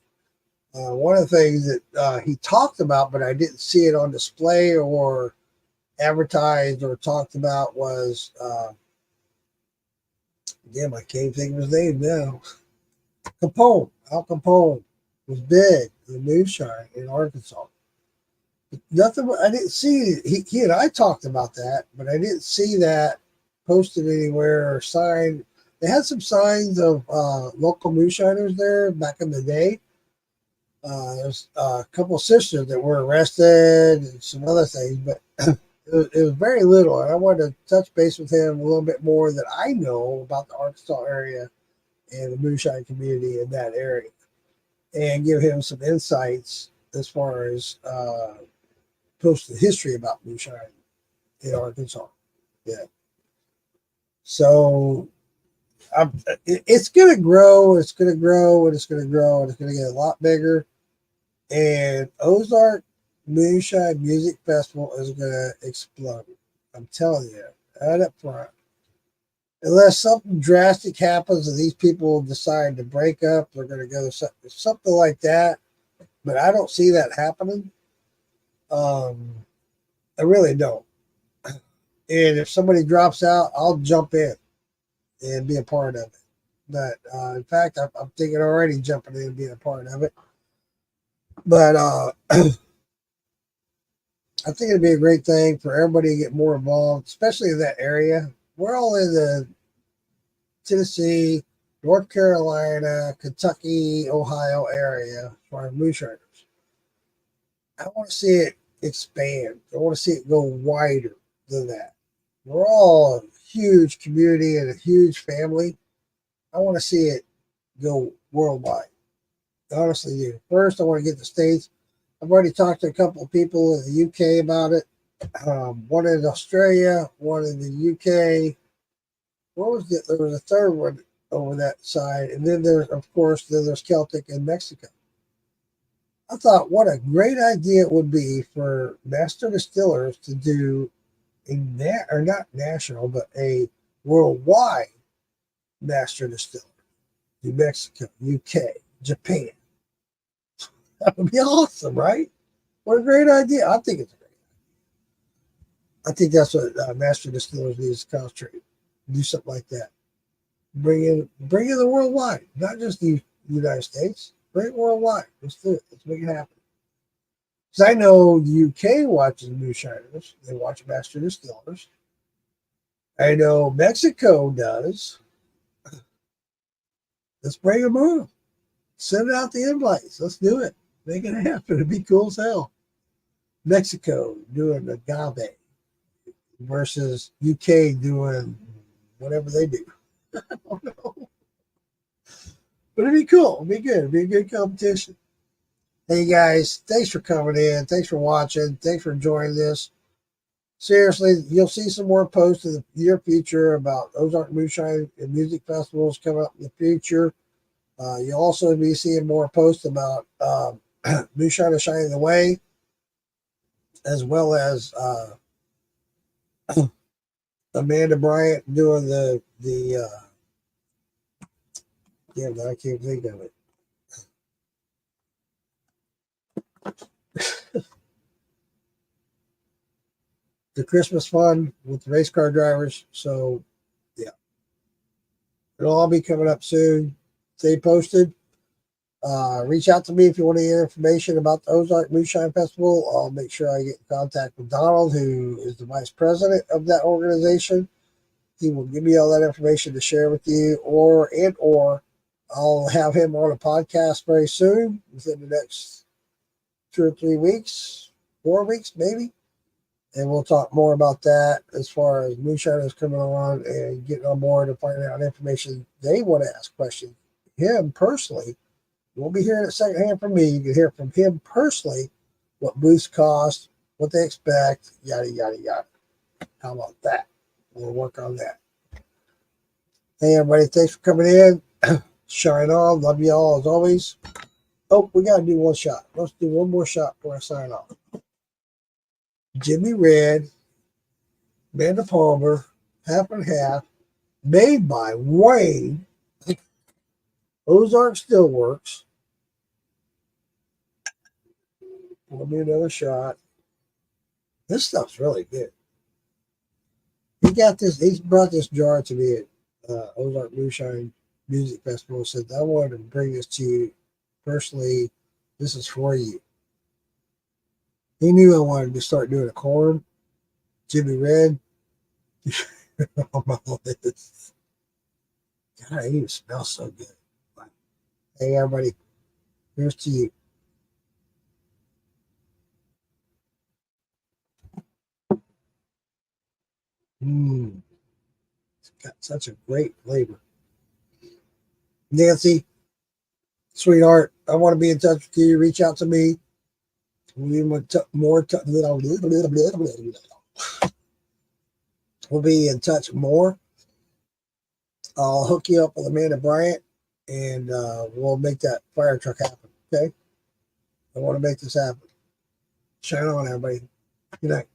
One of the things that he talked about, but I didn't see it on display or advertised or talked about was, damn, I can't think of his name now. Capone. Al Capone was big in the moonshine in Arkansas. Nothing, I didn't see, he and I talked about that, but I didn't see that posted anywhere or signed. They had some signs of local moonshiners there back in the day. There's a couple of sisters that were arrested and some other things, but it was very little. And I wanted to touch base with him a little bit more that I know about the Arkansas area and the moonshine community in that area, and give him some insights as far as posted history about moonshine in Arkansas. Yeah. So it's going to grow. It's going to grow, and it's going to grow, and it's going to get a lot bigger. And Ozark Moonshine Music Festival is going to explode. I'm telling you, right up front. Unless something drastic happens and these people decide to break up, they're going to go to something like that. But I don't see that happening. I really don't. And if somebody drops out, I'll jump in and be a part of it. But in fact, I'm thinking already jumping in and being a part of it. But I think it'd be a great thing for everybody to get more involved, especially in that area. We're all in the Tennessee, North Carolina, Kentucky, Ohio area for our moonshiners. I want to see it expand. I want to see it go wider than that. We're all a huge community and a huge family. I want to see it go worldwide. Honestly, do. First, I want to get the States. I've already talked to a couple of people in the UK about it. One in Australia, one in the UK. What was it? There was a third one over that side. And then there's, of course, there's Celtic in Mexico. I thought what a great idea it would be for master distillers to do or not national, but a worldwide master distiller. New Mexico, UK, Japan. That would be awesome, right? What a great idea. I think it's a great idea. I think that's what master distillers need to concentrate. Do something like that. Bring in the worldwide, not just the United States. Bring it worldwide. Let's do it. Let's make it happen. Because I know the UK watches moonshiners. They watch master distillers. I know Mexico does. Let's bring them on. Send out the invites. Let's do it. Make it happen. It'd be cool as hell. Mexico doing agave versus UK doing whatever they do. I don't know. But it'd be cool. It'd be good. It'd be a good competition. Hey guys, thanks for coming in. Thanks for watching. Thanks for enjoying this. Seriously, you'll see some more posts in the near future about Ozark Moonshine and music festivals coming up in the future. You'll also be seeing more posts about Moonshine is Shining the Way, as well as Amanda Bryant doing the damn, I can't think of it. The Christmas fun with the race car drivers. So yeah, it'll all be coming up soon. Stay posted. Reach out to me if you want any information about the Ozark Moonshine Festival. I'll make sure I get in contact with Donald, who is the vice president of that organization. He will give me all that information to share with you, or I'll have him on a podcast very soon, within the next 2 or 3 weeks, 4 weeks maybe. And we'll talk more about that as far as Moonshiners coming on and getting on board and finding out information they want to ask questions. Him personally, you won't be hearing it secondhand from me. You can hear from him personally what booths cost, what they expect, yada, yada, yada. How about that? We'll work on that. Hey, everybody, thanks for coming in. Shine on. Love you all as always. Oh, we got to do one shot. Let's do one more shot before I sign off. Jimmy Red, Amanda Palmer, half and half, made by Wayne. Ozark still works. We'll do another shot. This stuff's really good. He got this. He brought this jar to me at Ozark Moonshine Music Festival. Said, I wanted to bring this to you personally. This is for you. He knew I wanted to start doing a corn. Jimmy Red. God, it even smells so good. Hey, everybody. Here's to you. It's got such a great flavor. Nancy, sweetheart, I want to be in touch with you. Reach out to me. We'll be in touch more. I'll hook you up with Amanda Bryant, and we'll make that fire truck happen. Okay? I want to make this happen. Shine on, everybody. Good night.